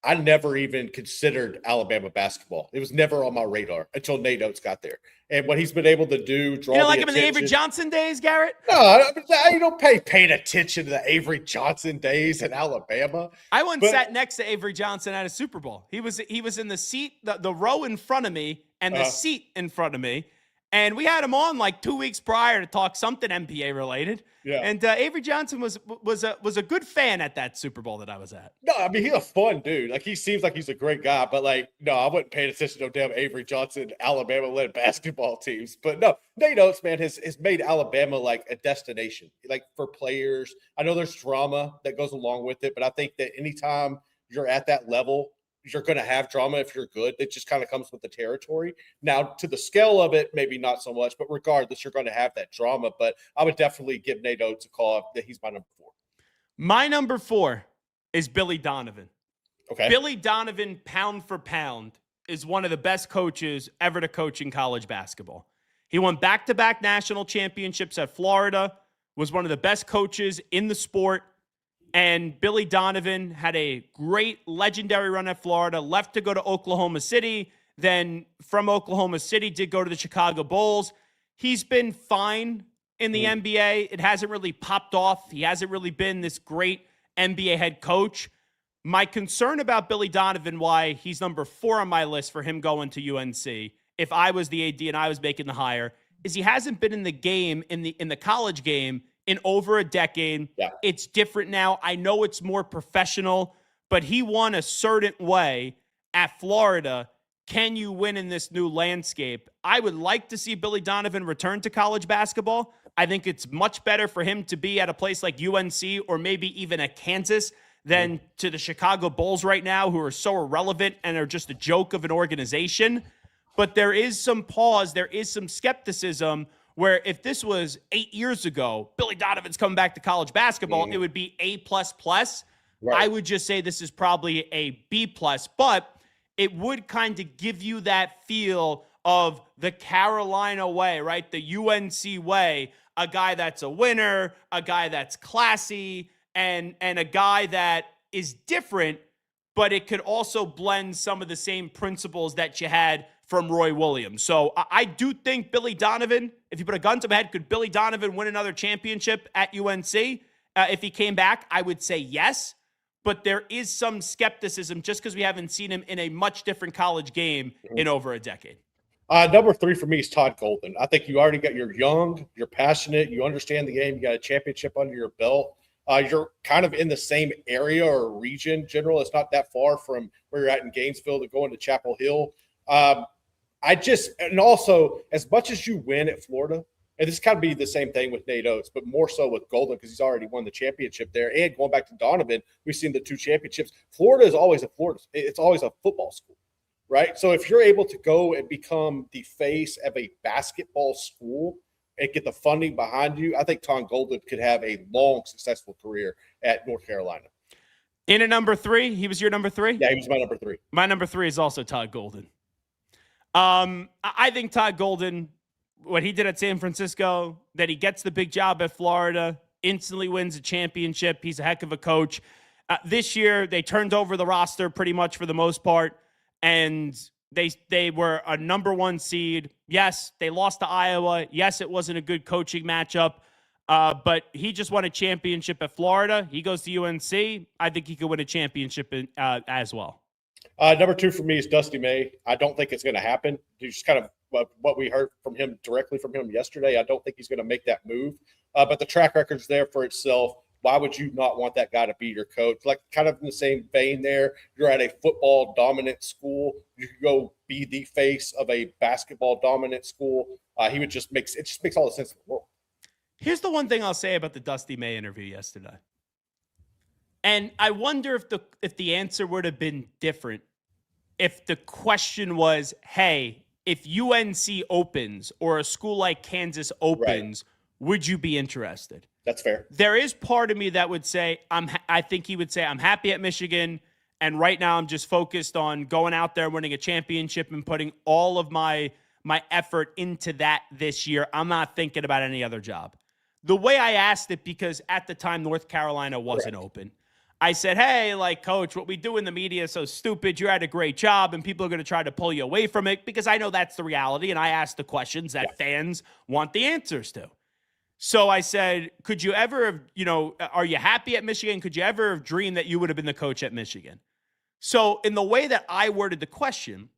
I never even considered Alabama basketball. It was never on my radar until Nate Oates got there. And what he's been able to do, draw you know, like the him in the Avery Johnson days, Garrett? No, you don't paying attention to the Avery Johnson days in Alabama. I once sat next to Avery Johnson at a Super Bowl. He was in the seat, the row in front of me and the seat in front of me. And we had him on 2 weeks prior to talk something NBA related. Yeah. And Avery Johnson was a good fan at that Super Bowl that I was at. No, I mean, he's a fun dude. He seems like he's a great guy, but no, I wasn't paying attention to no damn Avery Johnson, Alabama-led basketball teams. But no, Nate Oates, man, has made Alabama a destination, for players. I know there's drama that goes along with it, but I think that anytime you're at that level, you're going to have drama if you're good. It just kind of comes with the territory. Now, to the scale of it, maybe not so much, but regardless, you're going to have that drama. But I would definitely give Nate Oates a call that he's my number 4. My number 4 is Billy Donovan. Okay. Billy Donovan, pound for pound, is one of the best coaches ever to coach in college basketball. He won back-to-back national championships at Florida, was one of the best coaches in the sport. And Billy Donovan had a great legendary run at Florida, left to go to Oklahoma City, then from Oklahoma City did go to the Chicago Bulls. He's been fine in the NBA. It hasn't really popped off. He hasn't really been this great NBA head coach. My concern about Billy Donovan, why he's number 4 on my list for him going to UNC, if I was the AD and I was making the hire, is he hasn't been in the game, in the college game, in over a decade. Yeah. It's different now. I know it's more professional, but he won a certain way at Florida. Can you win in this new landscape? I would like to see Billy Donovan return to college basketball. I think it's much better for him to be at a place like UNC or maybe even at Kansas than to the Chicago Bulls right now, who are so irrelevant and are just a joke of an organization. But there is some pause. There is some skepticism Where if this was 8 years ago, Billy Donovan's coming back to college basketball, it would be A++. Right. I would just say this is probably a B+, but it would kind of give you that feel of the Carolina way, right? The UNC way, a guy that's a winner, a guy that's classy, and a guy that is different, but it could also blend some of the same principles that you had from Roy Williams. So I do think Billy Donovan, if you put a gun to my head, could Billy Donovan win another championship at UNC? If he came back, I would say yes. But there is some skepticism just because we haven't seen him in a much different college game in over a decade. Number 3 for me is Todd Golden. I think you already you're young, you're passionate, you understand the game, you got a championship under your belt. You're kind of in the same area or region. General, it's not that far from where you're at in Gainesville to going to Chapel Hill. And also, as much as you win at Florida, and this kind of be the same thing with Nate Oates, but more so with Golden because he's already won the championship there. And going back to Donovan, we've seen the 2 championships. Florida is always it's always a football school, right? So if you're able to go and become the face of a basketball school and get the funding behind you, I think Todd Golden could have a long, successful career at North Carolina. In at number 3, he was your number 3? Yeah, he was my number 3. My number 3 is also Todd Golden. I think Todd Golden, what he did at San Francisco, that he gets the big job at Florida, instantly wins a championship. He's a heck of a coach. This year, they turned over the roster pretty much for the most part, and they were a number 1 seed. Yes, they lost to Iowa. Yes, it wasn't a good coaching matchup, but he just won a championship at Florida. He goes to UNC. I think he could win a championship as well. Number 2 for me is Dusty May. I don't think it's going to happen. Just kind of what we heard from him directly from him yesterday. I don't think he's going to make that move. But the track record's there for itself. Why would you not want that guy to be your coach? Like kind of in the same vein there, you're at a football dominant school. You could go be the face of a basketball dominant school. He would just makes all the sense in the world. Here's the one thing I'll say about the Dusty May interview yesterday. And I wonder if the answer would have been different if the question was, hey, if UNC opens or a school like Kansas opens, would you be interested? That's fair. There is part of me that would say, I think he would say, I'm happy at Michigan, and right now I'm just focused on going out there, winning a championship, and putting all of my effort into that this year. I'm not thinking about any other job. The way I asked it, because at the time North Carolina wasn't open, I said, hey, like, coach, what we do in the media is so stupid. You had a great job, and people are going to try to pull you away from it, because I know that's the reality, and I asked the questions that fans want the answers to. So I said, could you ever have, are you happy at Michigan? Could you ever have dreamed that you would have been the coach at Michigan? So in the way that I worded the question,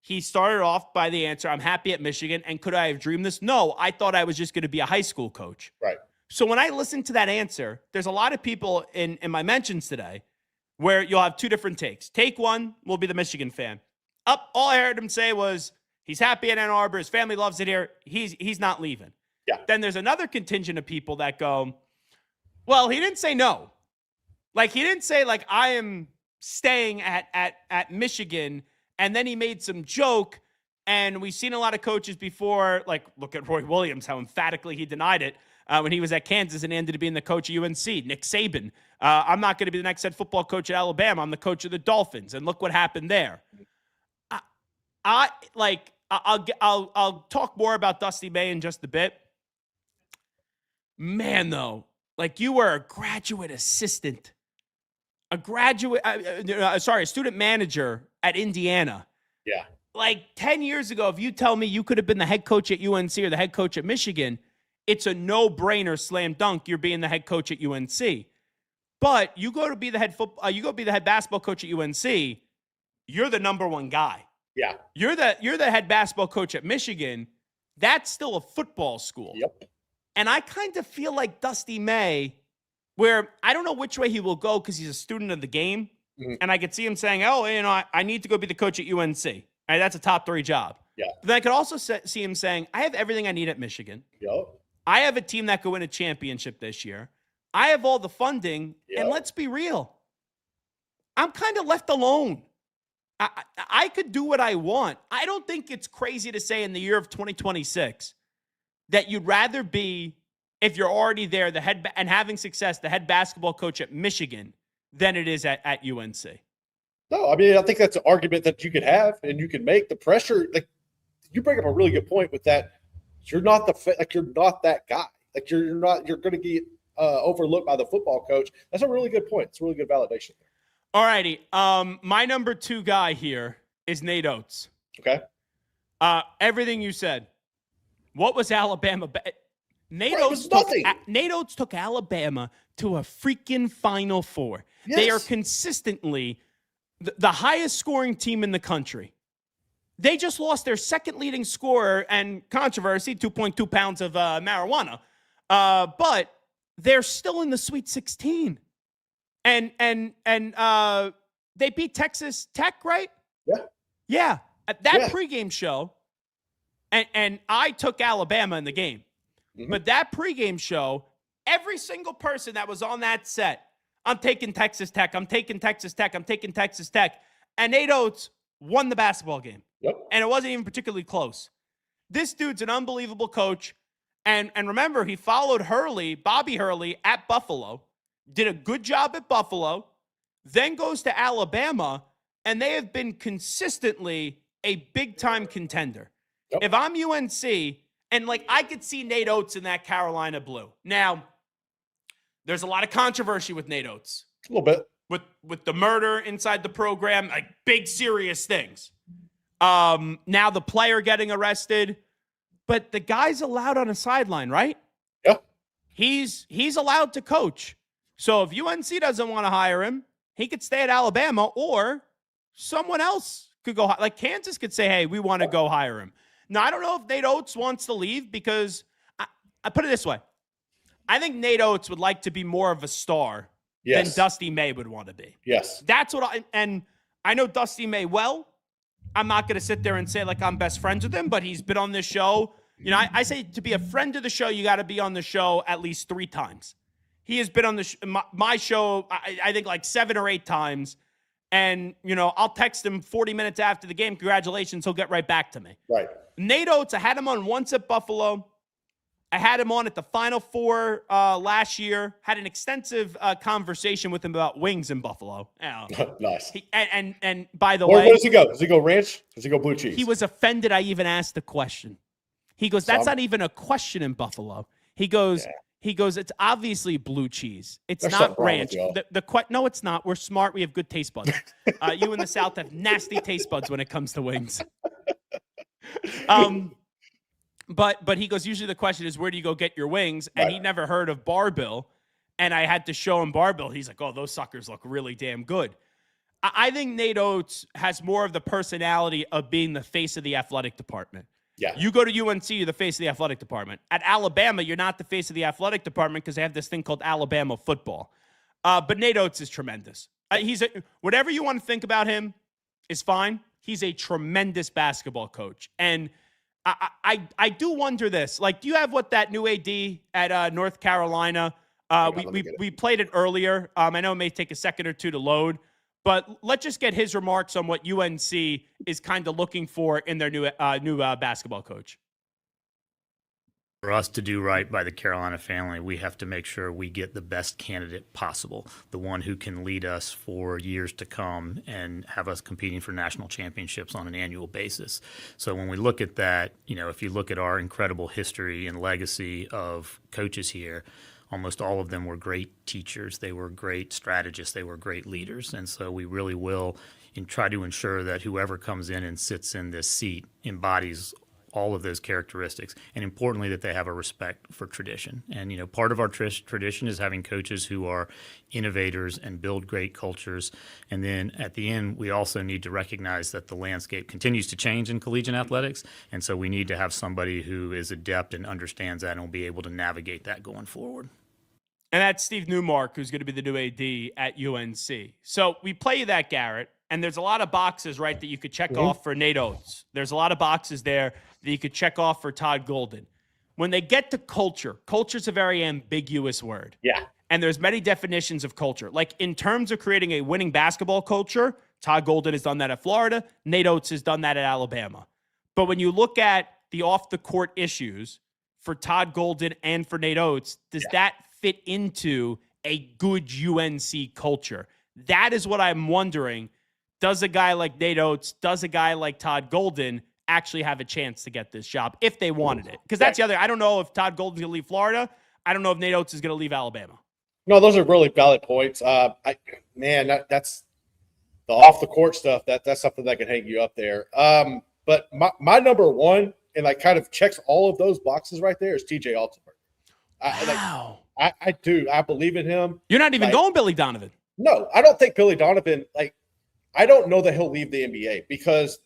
he started off by the answer, I'm happy at Michigan, and could I have dreamed this? No, I thought I was just going to be a high school coach. Right. So when I listened to that answer, there's a lot of people in my mentions today where you'll have 2 different takes. Take 1 will be the Michigan fan. All I heard him say was he's happy in Ann Arbor. His family loves it here. He's not leaving. Yeah. Then there's another contingent of people that go, well, he didn't say no. Like, he didn't say, like, I am staying at Michigan, and then he made some joke, and we've seen a lot of coaches before, like, look at Roy Williams, how emphatically he denied it. When he was at Kansas and ended up being the coach of UNC. Nick Saban. I'm not going to be the next head football coach at Alabama. I'm the coach of the Dolphins. And look what happened there. I'll talk more about Dusty May in just a bit. Man, though, like, you were a graduate assistant, a student manager at Indiana. Yeah. Like 10 years ago, if you tell me you could have been the head coach at UNC or the head coach at Michigan, it's a no-brainer, slam dunk. You're being the head coach at UNC. But you go to be the head basketball coach at UNC, you're the number 1 guy. Yeah. You're the head basketball coach at Michigan. That's still a football school. Yep. And I kind of feel like Dusty May, where I don't know which way he will go because he's a student of the game. Mm-hmm. And I could see him saying, oh, I need to go be the coach at UNC. Right, that's a top 3 job. Yeah. But then I could also see him saying, I have everything I need at Michigan. Yep. I have a team that could win a championship this year. I have all the funding. Yep. And let's be real. I'm kind of left alone. I could do what I want. I don't think it's crazy to say in the year of 2026 that you'd rather be, if you're already there, and having success, the head basketball coach at Michigan than it is at UNC? No, I mean, I think that's an argument that you could have and you can make. The pressure, like, you bring up a really good point with that. You're not that guy. Like, you're going to get overlooked by the football coach. That's a really good point. It's a really good validation. All righty. My number 2 guy here is Nate Oates. Okay. Everything you said. What was Alabama? Nate Oates took Alabama to a freaking Final Four. Yes. They are consistently the highest scoring team in the country. They just lost their second leading scorer, and controversy, 2.2 pounds of marijuana. But they're still in the Sweet 16. And they beat Texas Tech, right? Yeah. Yeah. That pregame show, and I took Alabama in the game. Mm-hmm. But that pregame show, every single person that was on that set, I'm taking Texas Tech, I'm taking Texas Tech, I'm taking Texas Tech. And Nate Oates won the basketball game. Yep. And it wasn't even particularly close. This dude's an unbelievable coach. And remember, he followed Bobby Hurley at Buffalo, did a good job at Buffalo, then goes to Alabama, and they have been consistently a big-time contender. Yep. If I'm UNC, and I could see Nate Oates in that Carolina blue. Now, there's a lot of controversy with Nate Oates. A little bit. With the murder inside the program, big, serious things. Now the player getting arrested. But the guy's allowed on a sideline, right? Yeah. He's allowed to coach. So if UNC doesn't want to hire him, he could stay at Alabama, or someone else could go. Like Kansas could say, hey, we want to go hire him. Now, I don't know if Nate Oates wants to leave, because I put it this way. I think Nate Oates would like to be more of a star than Dusty May would want to be. Yes. That's what and I know Dusty May well. I'm not going to sit there and say I'm best friends with him, but he's been on this show. You know, I say to be a friend of the show, you got to be on the show at least 3 times. He has been on my show, I think 7 or 8 times. And, I'll text him 40 minutes after the game. Congratulations. He'll get right back to me. Right. Nate Oates, I had him on once at Buffalo. I had him on at the Final Four last year. Had an extensive conversation with him about wings in Buffalo. Nice. And by the way, where does he go? Does he go ranch? Does he go blue cheese? He was offended I even asked the question. He goes, that's not even a question in Buffalo. He goes, it's obviously blue cheese. It's not ranch. No, it's not. We're smart. We have good taste buds. You in the South have nasty taste buds when it comes to wings. But he goes, usually the question is, where do you go get your wings? And he never heard of Bar-Bill. And I had to show him Bar-Bill. He's like, oh, those suckers look really damn good. I think Nate Oates has more of the personality of being the face of the athletic department. Yeah. You go to UNC, you're the face of the athletic department. At Alabama, you're not the face of the athletic department because they have this thing called Alabama football. But Nate Oates is tremendous. Whatever you want to think about him is fine. He's a tremendous basketball coach. And I do wonder this. Do you have what that new AD at North Carolina? We played it earlier. I know it may take a second or two to load, but let's just get his remarks on what UNC is kind of looking for in their new basketball coach. For us to do right by the Carolina family, we have to make sure we get the best candidate possible, the one who can lead us for years to come and have us competing for national championships on an annual basis. So when we look at that, if you look at our incredible history and legacy of coaches here, almost all of them were great teachers. They were great strategists. They were great leaders. And so we really will try to ensure that whoever comes in and sits in this seat embodies all of those characteristics, and importantly, that they have a respect for tradition. And, part of our tradition is having coaches who are innovators and build great cultures. And then at the end, we also need to recognize that the landscape continues to change in collegiate athletics. And so we need to have somebody who is adept and understands that and will be able to navigate that going forward. And that's Steve Newmark, who's going to be the new AD at UNC. So we play you that, Garrett, and there's a lot of boxes, right, that you could check off for Nate Oates. There's a lot of boxes there that you could check off for Todd Golden. When they get to culture's a very ambiguous word. Yeah. And there's many definitions of culture. In terms of creating a winning basketball culture, Todd Golden has done that at Florida. Nate Oates has done that at Alabama. But when you look at the off-the-court issues, for Todd Golden and for Nate Oates, does that fit into a good UNC culture? That is what I'm wondering. Does a guy like Nate Oates, does a guy like Todd Golden actually have a chance to get this job if they wanted it? Because that's the other. I don't know if Todd Golden's going to leave Florida. I don't know if Nate Oates is going to leave Alabama. No, those are really valid points. That's the off the court stuff. That's something that can hang you up there. But my number one, and like kind of checks all of those boxes right there, is TJ Altenberg. Wow. I do. I believe in him. You're not even going Billy Donovan. No, I don't think Billy Donovan, I don't know that he'll leave the NBA because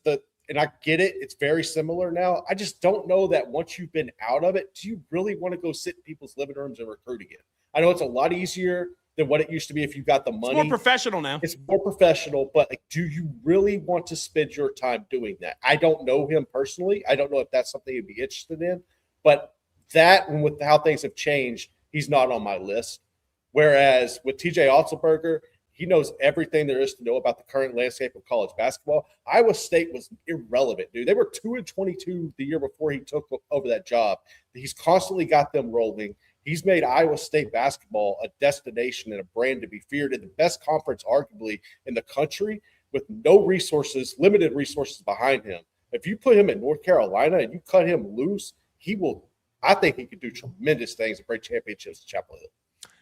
and I get it, it's very similar now. I just don't know that once you've been out of it, do you really want to go sit in people's living rooms and recruit again? I know it's a lot easier than what it used to be if you got the money. It's more professional now. It's more professional, but do you really want to spend your time doing that? I don't know him personally. I don't know if that's something he'd be interested in, but that and with how things have changed, he's not on my list. Whereas with TJ Otzelberger, he knows everything there is to know about the current landscape of college basketball. Iowa State was irrelevant, dude. They were 2-22 the year before he took over that job. He's constantly got them rolling. He's made Iowa State basketball a destination and a brand to be feared in the best conference, arguably, in the country with no resources, limited resources behind him. If you put him in North Carolina and you cut him loose, I think he could do tremendous things and break championships at Chapel Hill.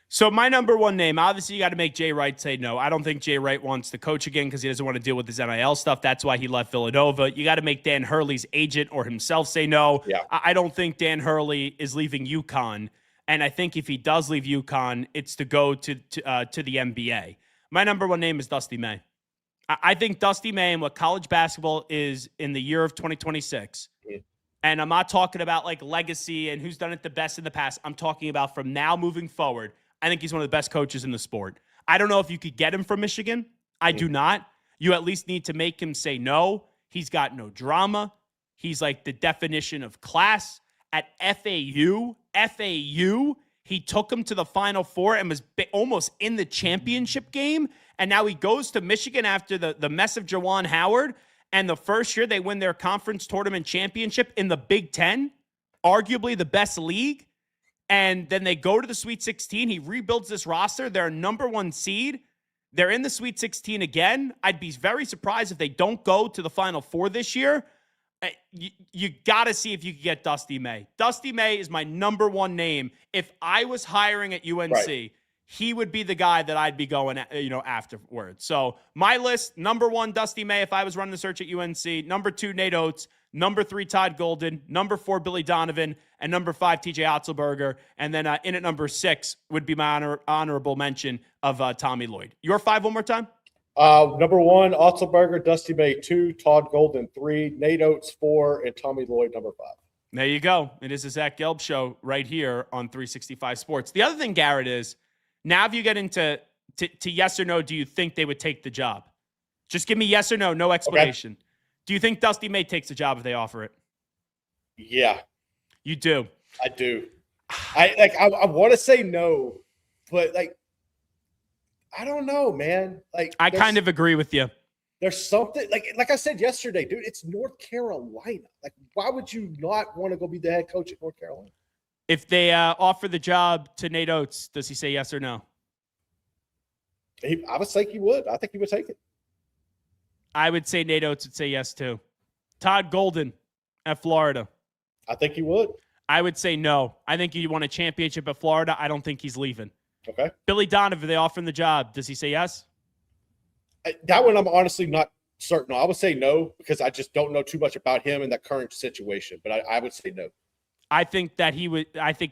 So my number one name, obviously you got to make Jay Wright say no. I don't think Jay Wright wants to coach again because he doesn't want to deal with his NIL stuff. That's why he left Villanova. You got to make Dan Hurley's agent or himself say no. Yeah. I don't think Dan Hurley is leaving UConn. And I think if he does leave UConn, it's to go to the NBA. My number one name is Dusty May. I think Dusty May and what college basketball is in the year of 2026. Yeah. And I'm not talking about like legacy and who's done it the best in the past. I'm talking about from now moving forward. I think he's one of the best coaches in the sport. I don't know if you could get him from Michigan. I do not. You at least need to make him say no. He's got no drama. He's like the definition of class. At FAU, he took him to the Final Four and was almost in the championship game. And now he goes to Michigan after the mess of Jawan Howard. And the first year they win their conference tournament championship in the Big Ten, arguably the best league. And then they go to the Sweet 16. He rebuilds this roster. They're a number one seed. They're in the Sweet 16 again. I'd be very surprised if they don't go to the Final Four this year. You got to see if you can get Dusty May. Dusty May is my number one name. If I was hiring at UNC, he would be the guy that I'd be going at, afterwards. So my list, number one, Dusty May, if I was running the search at UNC. Number two, Nate Oates. Number three, Todd Golden. Number four, Billy Donovan. And number five, TJ Otzelberger. And then in at number six would be my honorable mention of Tommy Lloyd. Your five one more time? Number one, Otzelberger, Dusty May 2, Todd Golden 3, Nate Oates 4, and Tommy Lloyd number 5. There you go. It is the Zach Gelb Show right here on 365 Sports. The other thing, Garrett, is now if you get into yes or no, do you think they would take the job? Just give me yes or no, no explanation. Okay. Do you think Dusty May takes the job if they offer it? Yeah. You do? I do. I want to say no, but I don't know, man. I kind of agree with you. There's something like I said yesterday, dude. It's North Carolina. Why would you not want to go be the head coach at North Carolina? If they offer the job to Nate Oates, does he say yes or no? I would think he would. I think he would take it. I would say Nate Oates would say yes too. Todd Golden at Florida. I think he would. I would say no. I think he won a championship at Florida. I don't think he's leaving. Okay. Billy Donovan, they offer him the job. Does he say yes? That one I'm honestly not certain. I would say no because I just don't know too much about him in that current situation. But I would say no. I think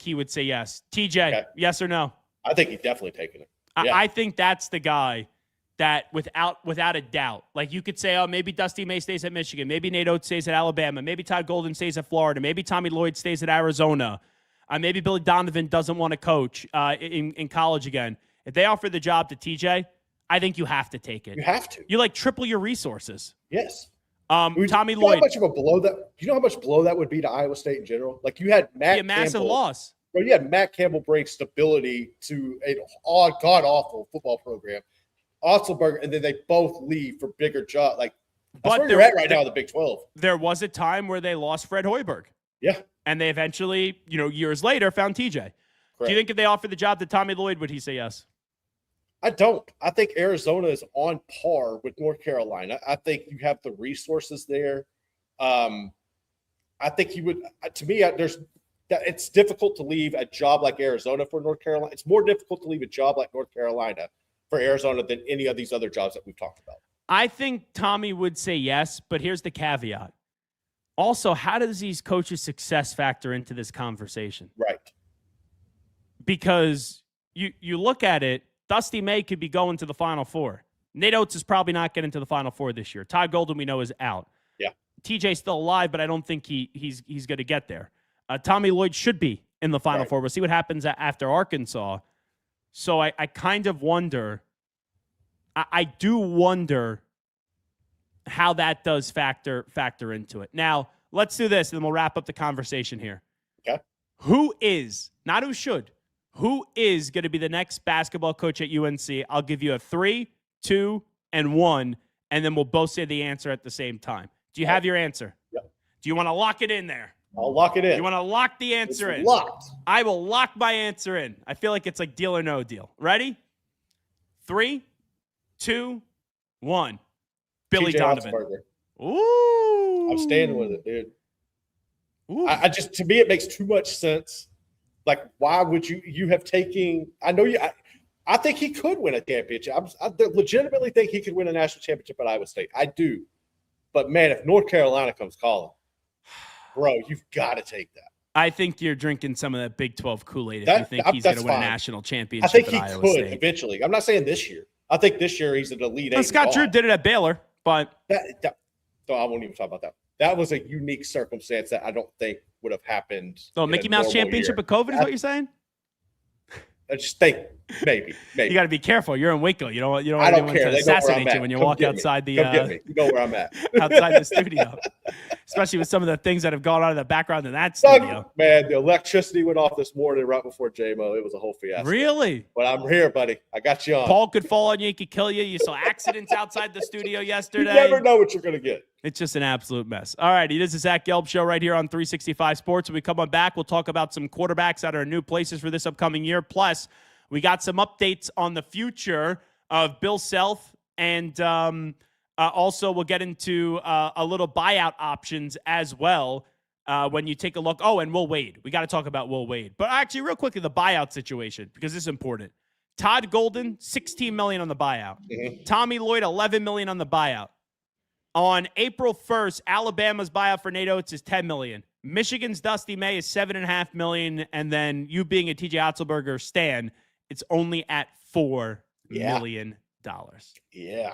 he would say yes. TJ, okay. Yes or no? I think he's definitely taking it. Yeah. I think that's the guy that without a doubt, like you could say, oh, maybe Dusty May stays at Michigan, maybe Nate Oates stays at Alabama, maybe Todd Golden stays at Florida, maybe Tommy Lloyd stays at Arizona. Maybe Billy Donovan doesn't want to coach in college again. If they offer the job to TJ, I think you have to take it. You have to. You triple your resources. Yes. Tommy Lloyd. How much of a blow that? Do you know how much blow that would be to Iowa State in general? You had Matt. A massive loss. Bro, you had Matt Campbell bring stability to a god awful football program. Otzelberger, and then they both leave for bigger jobs. That's where you're at right now in the Big 12. There was a time where they lost Fred Hoiberg. Yeah. And they eventually, years later, found TJ. Correct. Do you think if they offered the job to Tommy Lloyd, would he say yes? I don't. I think Arizona is on par with North Carolina. I think you have the resources there. I think he would. To me, it's difficult to leave a job like Arizona for North Carolina. It's more difficult to leave a job like North Carolina for Arizona than any of these other jobs that we've talked about. I think Tommy would say yes, but here's the caveat. Also, how does these coaches' success factor into this conversation? Right. Because you look at it, Dusty May could be going to the Final Four. Nate Oates is probably not getting to the Final Four this year. Todd Golden, we know, is out. Yeah. TJ's still alive, but I don't think he's going to get there. Tommy Lloyd should be in the Final Four. We'll see what happens after Arkansas. So I kind of wonder. I do wonder how that does factor into it. Now, let's do this, and then we'll wrap up the conversation here. Okay. Who is, not who should, who is going to be the next basketball coach at UNC? I'll give you a 3, 2, and 1, and then we'll both say the answer at the same time. Do you have your answer? Yep. Do you want to lock it in there? I'll lock it in. You want to lock the answer in? Locked. I will lock my answer in. I feel like it's like deal or no deal. Ready? 3, 2, 1. Billy Donovan. Ooh. I'm standing with it, dude. I just, to me, it makes too much sense. Like, why would you have taken? I think he could win a championship. I legitimately think he could win a national championship at Iowa State. I do. But man, if North Carolina comes calling, bro, you've got to take that. I think you're drinking some of that Big 12 Kool-Aid if you think he's going to win a national championship. I think he at Iowa could State. Eventually. I'm not saying this year. I think this year he's an elite. Scott Drew did it at Baylor, but so I won't even talk about that. That was a unique circumstance that I don't think would have happened. So Mickey Mouse championship with COVID is what you're saying? I just think maybe. You got to be careful. You're in Waco. You don't want I don't anyone care. to assassinate you when you walk outside the. Come get me. You know where I'm at. Outside the studio, especially with some of the things that have gone on in the background in that studio. Man, the electricity went off this morning right before JMO. It was a whole fiasco. Really? But I'm here, buddy. I got you on. Paul could fall on you. He could kill you. You saw accidents outside the studio yesterday. You never know what you're going to get. It's just an absolute mess. All righty, this is Zach Gelb Show right here on 365 Sports. When we come on back, we'll talk about some quarterbacks that are new places for this upcoming year. Plus, we got some updates on the future of Bill Self, and also we'll get into a little buyout options as well when you take a look. Oh, and Will Wade. We got to talk about Will Wade. But actually, real quickly, the buyout situation, because this is important. Todd Golden, $16 million on the buyout. Mm-hmm. Tommy Lloyd, $11 million on the buyout. On April 1st, Alabama's buyout for Nate Oates is $10 million. Michigan's Dusty May is $7.5 million. And then you being a TJ Otzelberger stan, it's only at $4 million. Yeah.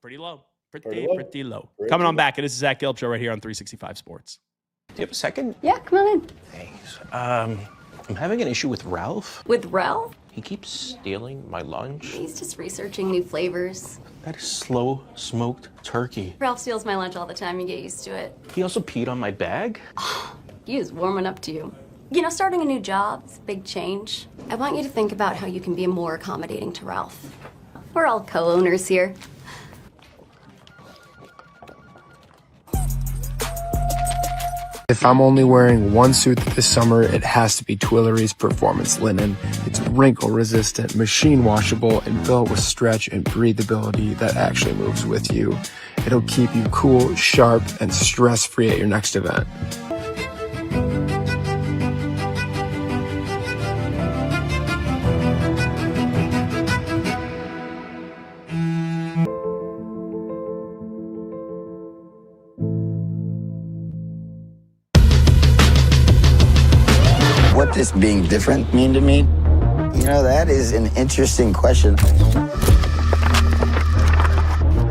Pretty low. Pretty low. Coming on back, and this is Zach Gelb Show right here on 365 Sports. Do you have a second? Yeah, come on in. Thanks. I'm having an issue with Ralph. With Ralph? He keeps stealing my lunch. He's just researching new flavors. That is slow smoked turkey. Ralph steals my lunch all the time. You get used to it. He also peed on my bag. Oh, he is warming up to you. You know, starting a new job, it's a big change. I want you to think about how you can be more accommodating to Ralph. We're all co-owners here. If I'm only wearing one suit this summer, it has to be Tuileries Performance Linen. It's wrinkle resistant, machine washable, and built with stretch and breathability that actually moves with you. It'll keep you cool, sharp, and stress-free at your next event. What does being different mean to me? You know, that is an interesting question.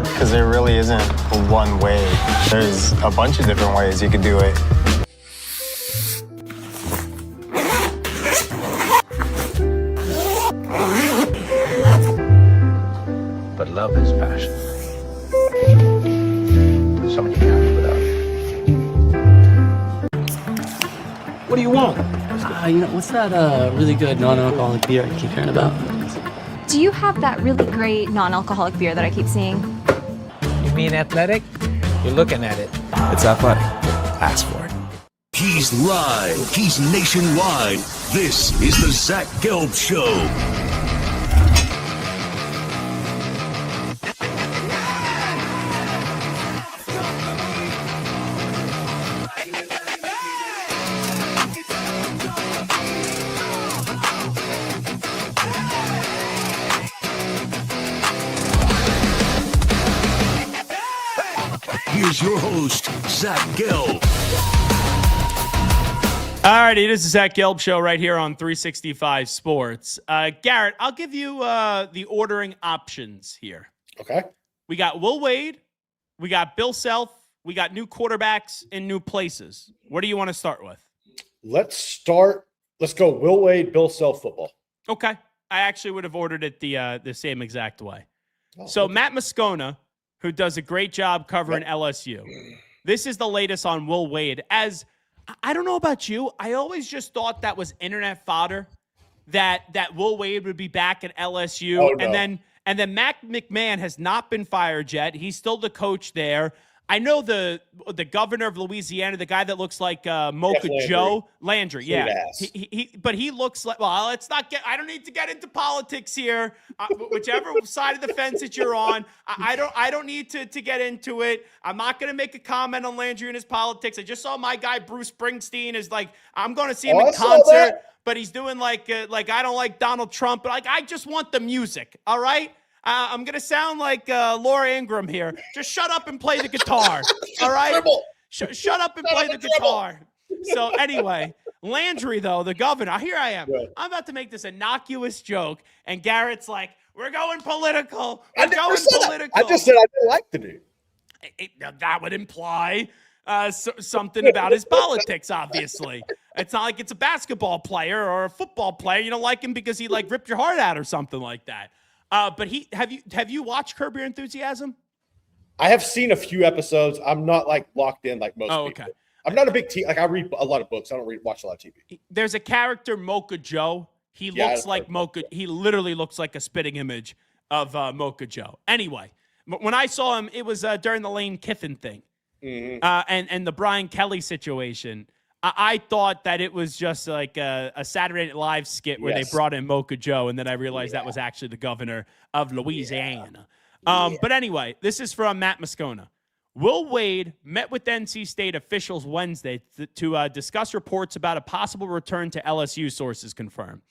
Because there really isn't one way. There's a bunch of different ways you could do it. But love is passion. Someone you can't live without. What do you want? What's that really good non-alcoholic beer I keep hearing about? Do you have that really great non-alcoholic beer that I keep seeing? You mean athletic? You're looking at it. It's athletic. Ask for it. He's live. He's nationwide. This is the Zach Gelb Show. Here's your host, Zach Gelb. All righty, this is Zach Gelb Show right here on 365 Sports. Garrett, I'll give you the ordering options here. Okay. We got Will Wade, we got Bill Self, we got new quarterbacks in new places. What do you want to start with? Let's go Will Wade, Bill Self football. Okay. I actually would have ordered it the same exact way. So Matt Moscona, who does a great job covering LSU. This is the latest on Will Wade. As I don't know about you, I always just thought that was internet fodder, that Will Wade would be back at LSU. Oh, no. And then Matt McMahon has not been fired yet. He's still the coach there. I know the governor of Louisiana, the guy that looks like Mocha Joe Landry. Yeah, but he looks like. Well, let's not get. I don't need to get into politics here. Whichever side of the fence that you're on, I don't need to get into it. I'm not going to make a comment on Landry and his politics. I just saw my guy Bruce Springsteen is like, I'm going to see him in concert, but he's doing like I don't like Donald Trump, but I just want the music. All right. I'm going to sound like Laura Ingraham here. Just shut up and play the guitar, all right? Shut up and play the guitar. So anyway, Landry, though, the governor, here I am. Right. I'm about to make this innocuous joke, and Garrett's like, we're going political. We're going political. I just said I didn't like the dude. That would imply something about his politics, obviously. It's not like it's a basketball player or a football player. You don't like him because he, ripped your heart out or something like that. But have you watched Curb Your Enthusiasm? I have seen a few episodes. I'm not locked in like most people. Okay. I'm not a big I read a lot of books. I don't watch a lot of TV. There's a character, Mocha Joe. He looks like Mocha. He literally looks like a spitting image of Mocha Joe. Anyway, when I saw him, it was during the Lane Kiffin thing, and the Brian Kelly situation. I thought that it was just like a Saturday Night Live skit where they brought in Mocha Joe, and then I realized that was actually the governor of Louisiana. But anyway, this is from Matt Moscona. Will Wade met with NC State officials Wednesday to discuss reports about a possible return to LSU, sources confirm.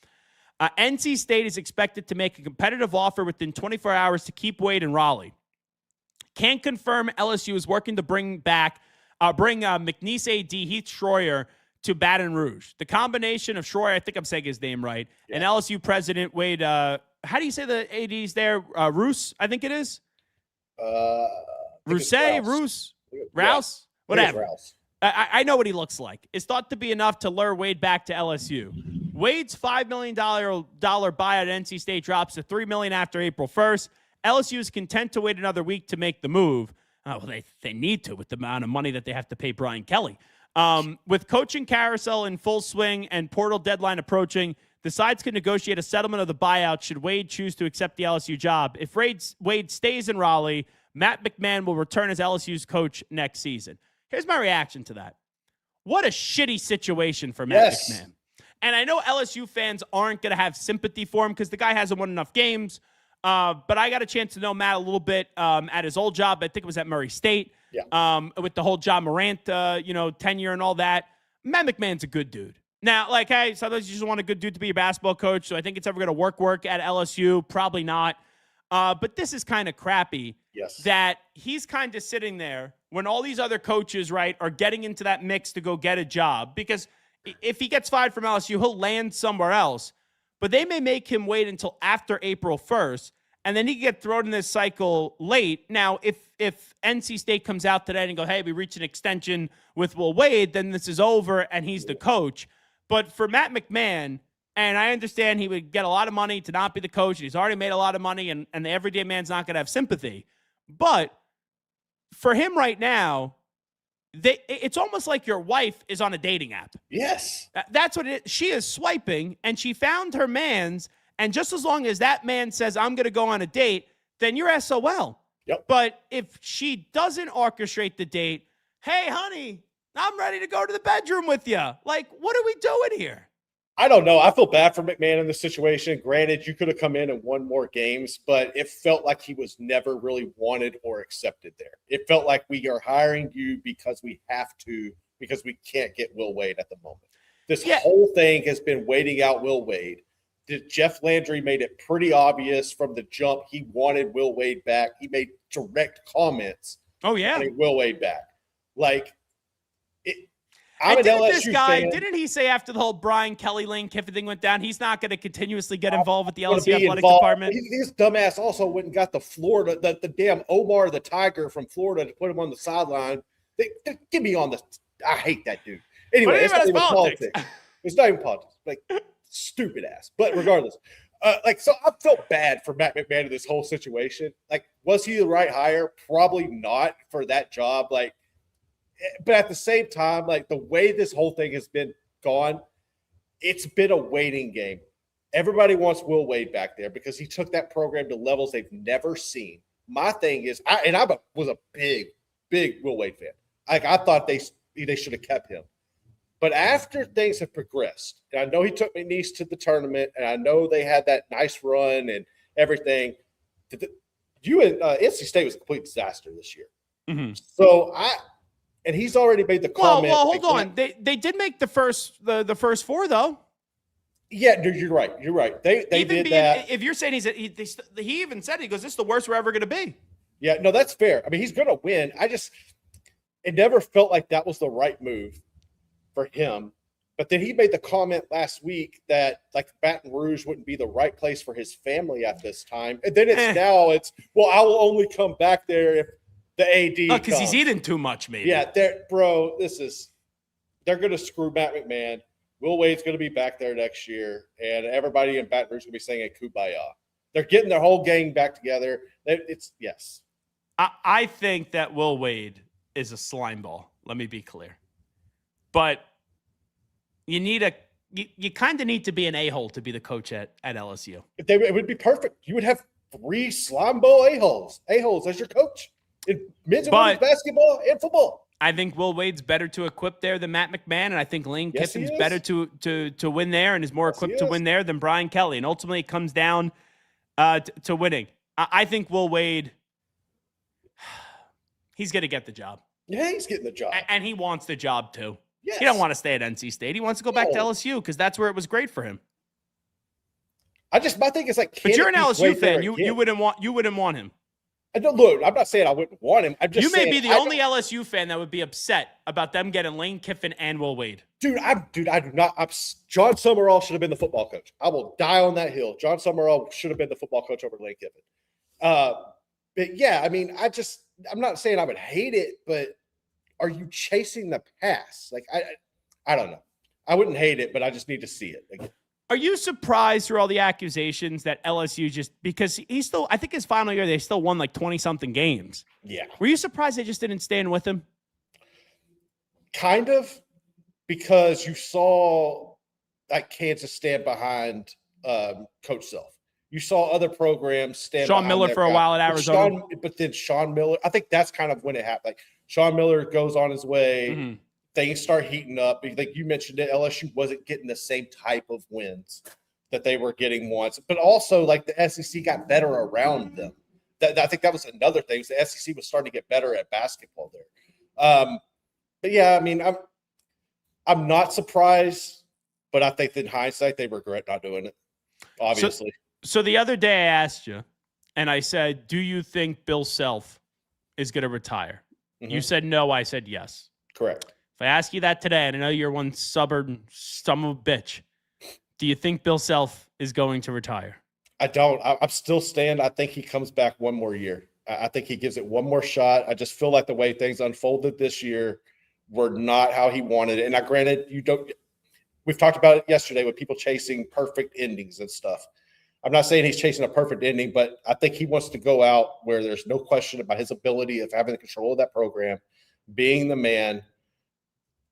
NC State is expected to make a competitive offer within 24 hours to keep Wade in Raleigh. Can't confirm LSU is working to bring McNeese AD Heath Schroyer to Baton Rouge. The combination of Schroyer, I think I'm saying his name right, and LSU president Wade, how do you say the ADs there? Roos, I think it is? Rouse, whatever. Rouse. I know what he looks like. It's thought to be enough to lure Wade back to LSU. Wade's $5 million buyout at NC State drops to $3 million after April 1st. LSU is content to wait another week to make the move. Oh, well, they need to with the amount of money that they have to pay Brian Kelly. With coaching carousel in full swing and portal deadline approaching, the sides could negotiate a settlement of the buyout should Wade choose to accept the LSU job. If Wade stays in Raleigh, Matt McMahon will return as LSU's coach next season. Here's my reaction to that. What a shitty situation for Matt McMahon. And I know LSU fans aren't going to have sympathy for him because the guy hasn't won enough games. But I got a chance to know Matt a little bit at his old job. I think it was at Murray State. With the whole John Morant, tenure and all that. Matt McMahon's a good dude. Now, hey, sometimes you just want a good dude to be your basketball coach. So I think it's ever going to work at LSU. Probably not. But this is kind of crappy. That he's kind of sitting there when all these other coaches, right, are getting into that mix to go get a job. Because if he gets fired from LSU, he'll land somewhere else. But they may make him wait until after April 1st, and then he can get thrown in this cycle late. Now, if NC State comes out today and go, hey, we reached an extension with Will Wade, then this is over and he's the coach. But for Matt McMahon, and I understand he would get a lot of money to not be the coach, and he's already made a lot of money, and the everyday man's not going to have sympathy. But for him right now, it's almost like your wife is on a dating app. Yes. That's what it is. She is swiping, and she found her man's, and just as long as that man says, I'm going to go on a date, then you're SOL. Yep. But if she doesn't orchestrate the date, hey, honey, I'm ready to go to the bedroom with you. Like, what are we doing here? I don't know. I feel bad for McMahon in this situation. Granted, you could have come in and won more games, but it felt like he was never really wanted or accepted there. It felt like we are hiring you because we have to, because we can't get Will Wade at the moment. This whole thing has been waiting out Will Wade. Jeff Landry made it pretty obvious from the jump he wanted Will Wade back. He made direct comments. Oh, yeah. Wanting Will Wade back. Like, I'm an LSU fan. Didn't he say after the whole Brian Kelly Lane Kiffin thing went down, he's not going to continuously get involved with the LSU athletic department? His dumbass also went and got the Florida, the damn Omar the Tiger from Florida to put him on the sideline. Get me on the. I hate that dude. Anyway, it's not even politics. It's not even politics. Like, stupid ass. But regardless, so I felt bad for Matt McMahon in this whole situation. Like, was he the right hire? Probably not for that job. Like, but at the same time, like the way this whole thing has been gone, it's been a waiting game. Everybody wants Will Wade back there because he took that program to levels they've never seen. My thing is, I was a big Will Wade fan. Like, I thought they should have kept him. But after things have progressed, and I know he took McNeese to the tournament, and I know they had that nice run and everything. NC State was a complete disaster this year. Mm-hmm. So and he's already made the comment. Well, hold on. They did make the first four though. Yeah, dude, you're right. You're right. They did that. If you're saying he even said, he goes, "This is the worst we're ever going to be." Yeah, no, that's fair. I mean, he's going to win. It never felt like that was the right move for him. But then he made the comment last week that like Baton Rouge wouldn't be the right place for his family at this time. And then it's I will only come back there if the AD because he's eating too much, maybe. Yeah, they're going to screw Matt McMahon. Will Wade's going to be back there next year, and everybody in Baton Rouge is going to be singing Kumbaya. They're getting their whole gang back together. Yes. I think that Will Wade is a slime ball. Let me be clear. But you kind of need to be an a-hole to be the coach at LSU. It would be perfect. You would have 3 slime ball a-holes as your coach in men's and women's basketball and football. I think Will Wade's better to equip there than Matt McMahon, and I think Lane Kiffin's better to win there and is more equipped to win there than Brian Kelly. And ultimately, it comes down to winning. I think Will Wade, he's going to get the job. Yeah, he's getting the job. And he wants the job, too. Yes. He don't want to stay at NC State. He wants to go back to LSU because that's where it was great for him. My thing is like, but you're an LSU fan. You wouldn't want him. Look, I'm not saying I wouldn't want him. I'm just you may be the only LSU fan that would be upset about them getting Lane Kiffin and Will Wade. I do not. John Summerall should have been the football coach. I will die on that hill. John Summerall should have been the football coach over Lane Kiffin. But yeah, I mean, I'm not saying I would hate it, but are you chasing the pass? Like, I don't know. I wouldn't hate it, but I just need to see it again. Are you surprised through all the accusations that LSU because he's still, I think his final year, they still won like 20-something games. Yeah. Were you surprised they just didn't stand with him? Kind of, because you saw like Kansas stand behind Coach Self. You saw other programs stand Sean Miller for a while at Arizona. But then Sean Miller, I think that's kind of when it happened. Like Sean Miller goes on his way. Mm-hmm. Things start heating up. Like you mentioned it, LSU wasn't getting the same type of wins that they were getting once. But also, like, the SEC got better around them. I think that was another thing. The SEC was starting to get better at basketball there. But, yeah, I mean, I'm not surprised, but I think in hindsight they regret not doing it, obviously. So the other day I asked you, and I said, do you think Bill Self is going to retire? Mm-hmm. You said no. I said yes. Correct. If I ask you that today, and I know you're one stubborn son of a bitch, do you think Bill Self is going to retire? I don't. I'm still staying. I think he comes back one more year. I think he gives it one more shot. I just feel like the way things unfolded this year were not how he wanted it. And granted, we've talked about it yesterday with people chasing perfect endings and stuff. I'm not saying he's chasing a perfect ending, but I think he wants to go out where there's no question about his ability of having the control of that program, being the man.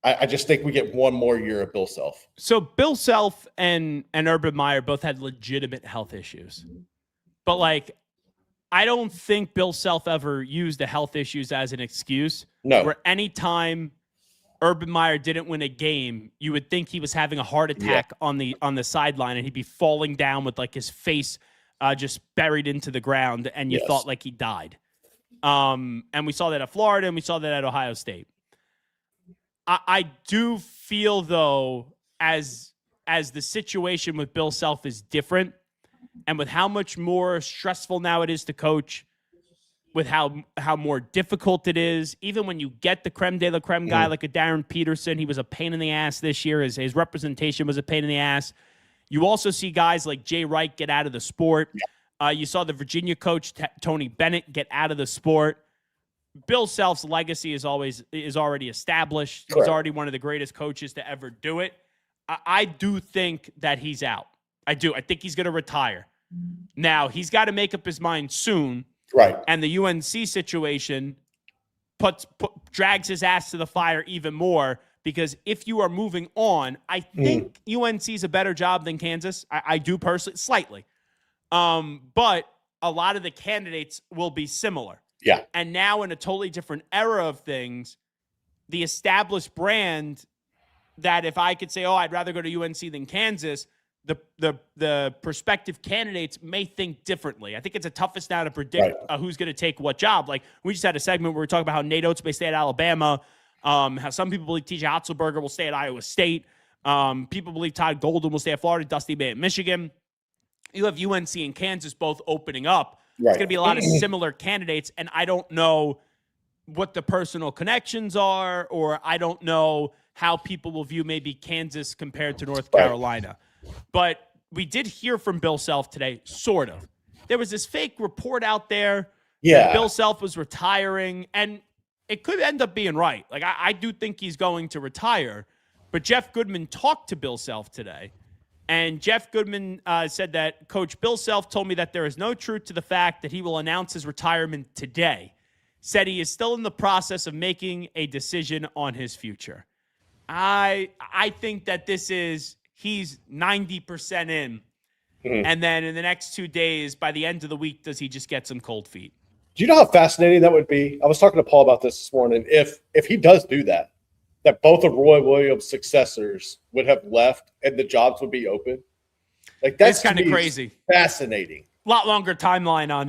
I just think we get one more year of Bill Self. So Bill Self and Urban Meyer both had legitimate health issues. But, like, I don't think Bill Self ever used the health issues as an excuse. No. Where anytime Urban Meyer didn't win a game, you would think he was having a heart attack on the sideline, and he'd be falling down with like his face just buried into the ground, and you thought like he died. And we saw that at Florida, and we saw that at Ohio State. I do feel, though, as the situation with Bill Self is different, and with how much more stressful now it is to coach, with how more difficult it is, even when you get the creme de la creme guy like a Darren Peterson, he was a pain in the ass this year. His representation was a pain in the ass. You also see guys like Jay Wright get out of the sport. You saw the Virginia coach, Tony Bennett, get out of the sport. Bill Self's legacy is already established. Correct. He's already one of the greatest coaches to ever do it. I do think that he's out. I do. I think he's going to retire. Now, he's got to make up his mind soon. Right. And the UNC situation drags his ass to the fire even more, because if you are moving on, I think UNC is a better job than Kansas. I do personally, slightly. But a lot of the candidates will be similar. Yeah. And now in a totally different era of things, the established brand that if I could say, oh, I'd rather go to UNC than Kansas, the prospective candidates may think differently. I think it's the toughest now to predict who's going to take what job. Like, we just had a segment where we talked about how Nate Oates may stay at Alabama, how some people believe TJ Otzelberger will stay at Iowa State. People believe Todd Golden will stay at Florida, Dusty May at Michigan. You have UNC and Kansas both opening up. It's going to be a lot of similar candidates, and I don't know what the personal connections are, or I don't know how people will view maybe Kansas compared to North Carolina. But we did hear from Bill Self today, sort of. There was this fake report out there that Bill Self was retiring, and it could end up being right. Like, I do think he's going to retire, but Jeff Goodman talked to Bill Self today, and Jeff Goodman said that Coach Bill Self told me that there is no truth to the fact that he will announce his retirement today. Said he is still in the process of making a decision on his future. I think that he's 90% in. And then in the next 2 days, by the end of the week, does he just get some cold feet? Do you know how fascinating that would be? I was talking to Paul about this morning. If he does do that both of Roy Williams' successors would have left and the jobs would be open. Like, that's kind of crazy. Fascinating. A lot longer timeline on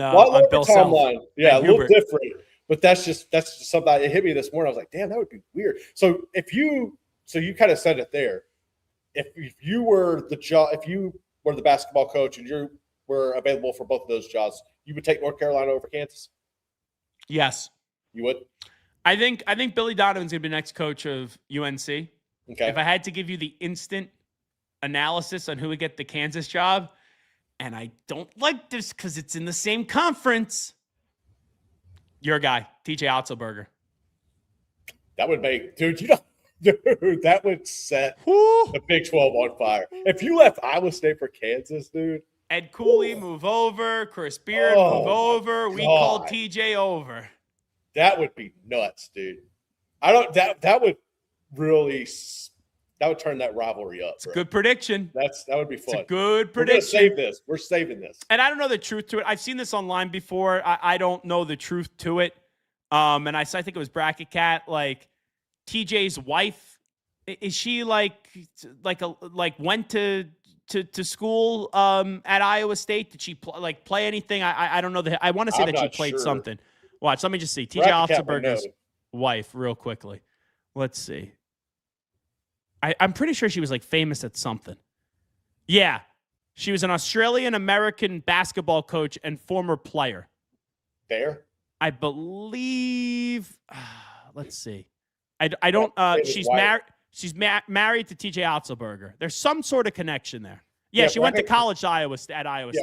Bill timeline. Self. Yeah, a little different. But that's just something. It hit me this morning. I was like, damn, that would be weird. So you kind of said it there. If you were the basketball coach and you were available for both of those jobs, you would take North Carolina over Kansas? Yes. You would? I think Billy Donovan's going to be the next coach of UNC. Okay. If I had to give you the instant analysis on who would get the Kansas job, and I don't like this because it's in the same conference, your guy, TJ Otzelberger. That would make, that would set the Big 12 on fire. If you left Iowa State for Kansas, dude. Ed Cooley, move over. Chris Beard, move over. We called TJ over. That would be nuts, dude. That would turn that rivalry up. It's a good prediction. That would be fun. It's a good prediction. We're saving this. And I don't know the truth to it. I've seen this online before. I don't know the truth to it. And I think it was Bracket Cat, like TJ's wife. Is she went to school at Iowa State? Did she play anything? I don't know. I want to say that she played something. Watch, let me just see. TJ Otzelberger's wife real quickly. Let's see. I'm pretty sure she was famous at something. Yeah. She was an Australian-American basketball coach and former player. There? I believe, let's see. I don't, she's married. She's married to TJ Otzelberger. There's some sort of connection there. Yeah, she went to college at Iowa State.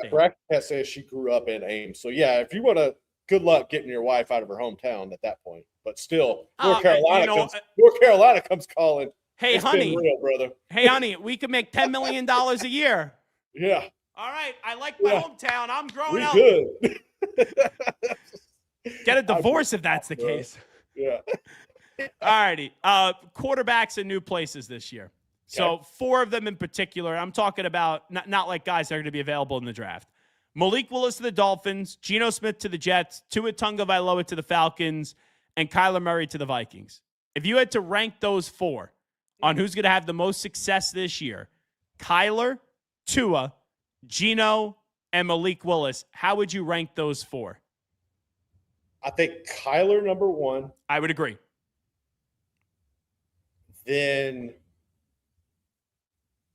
Yeah, Bracket says she grew up in Ames. So, yeah, if you want to, good luck getting your wife out of her hometown at that point. But still, North Carolina comes calling. Hey, it's honey. been real, brother. Hey, honey, we could make $10 million a year. Yeah. All right. I like my hometown. I'm growing up. Good. Get a divorce if that's the case. Yeah. All righty. Quarterbacks in new places this year. So 4 of them in particular. I'm talking about not like guys that are going to be available in the draft. Malik Willis to the Dolphins, Geno Smith to the Jets, Tua Tagovailoa to the Falcons, and Kyler Murray to the Vikings. If you had to rank those 4 on who's going to have the most success this year, Kyler, Tua, Geno, and Malik Willis, how would you rank those 4? I think Kyler number 1. I would agree. Then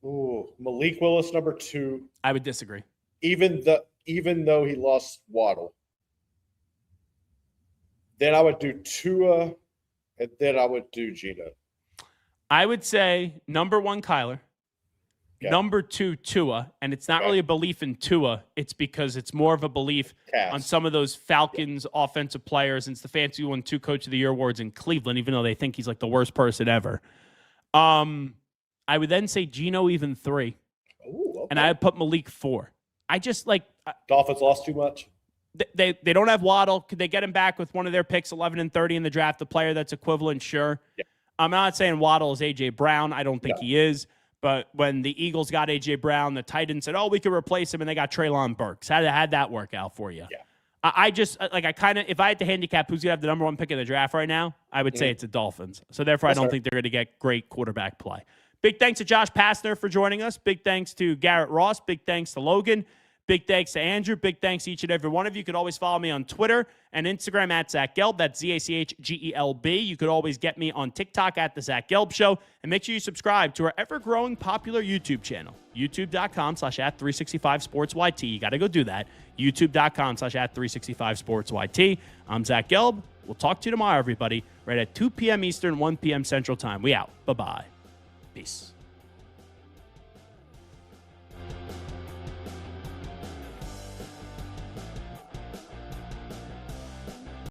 Malik Willis number 2. I would disagree. Even though he lost Waddle. Then I would do Tua, and then I would do Geno. I would say number 1, Kyler. Okay. Number 2, Tua. And it's not really a belief in Tua. It's because it's more of a belief on some of those Falcons offensive players. And Stefanski won 2 Coach of the Year awards in Cleveland, even though they think he's like the worst person ever. I would then say Geno even 3. Ooh, okay. And I would put Malik 4. I just like Dolphins lost too much. They don't have Waddle. Could they get him back with one of their picks, 11 and 30 in the draft, a player that's equivalent? Sure. Yeah. I'm not saying Waddle is A.J. Brown. I don't think he is. But when the Eagles got A.J. Brown, the Titans said, we could replace him, and they got Treylon Burks. How'd that work out for you? Yeah. I just, if I had to handicap who's going to have the number 1 pick in the draft right now, I would say it's the Dolphins. So therefore, I don't think they're going to get great quarterback play. Big thanks to Josh Pastner for joining us. Big thanks to Garrett Ross. Big thanks to Logan. Big thanks to Andrew. Big thanks to each and every one of you. You could always follow me on Twitter and Instagram at Zach Gelb. That's ZachGelb. You could always get me on TikTok at The Zach Gelb Show. And make sure you subscribe to our ever-growing popular YouTube channel, youtube.com/@365SportsYT. You got to go do that. youtube.com/@365SportsYT. I'm Zach Gelb. We'll talk to you tomorrow, everybody, right at 2 p.m. Eastern, 1 p.m. Central Time. We out. Bye-bye. Peace.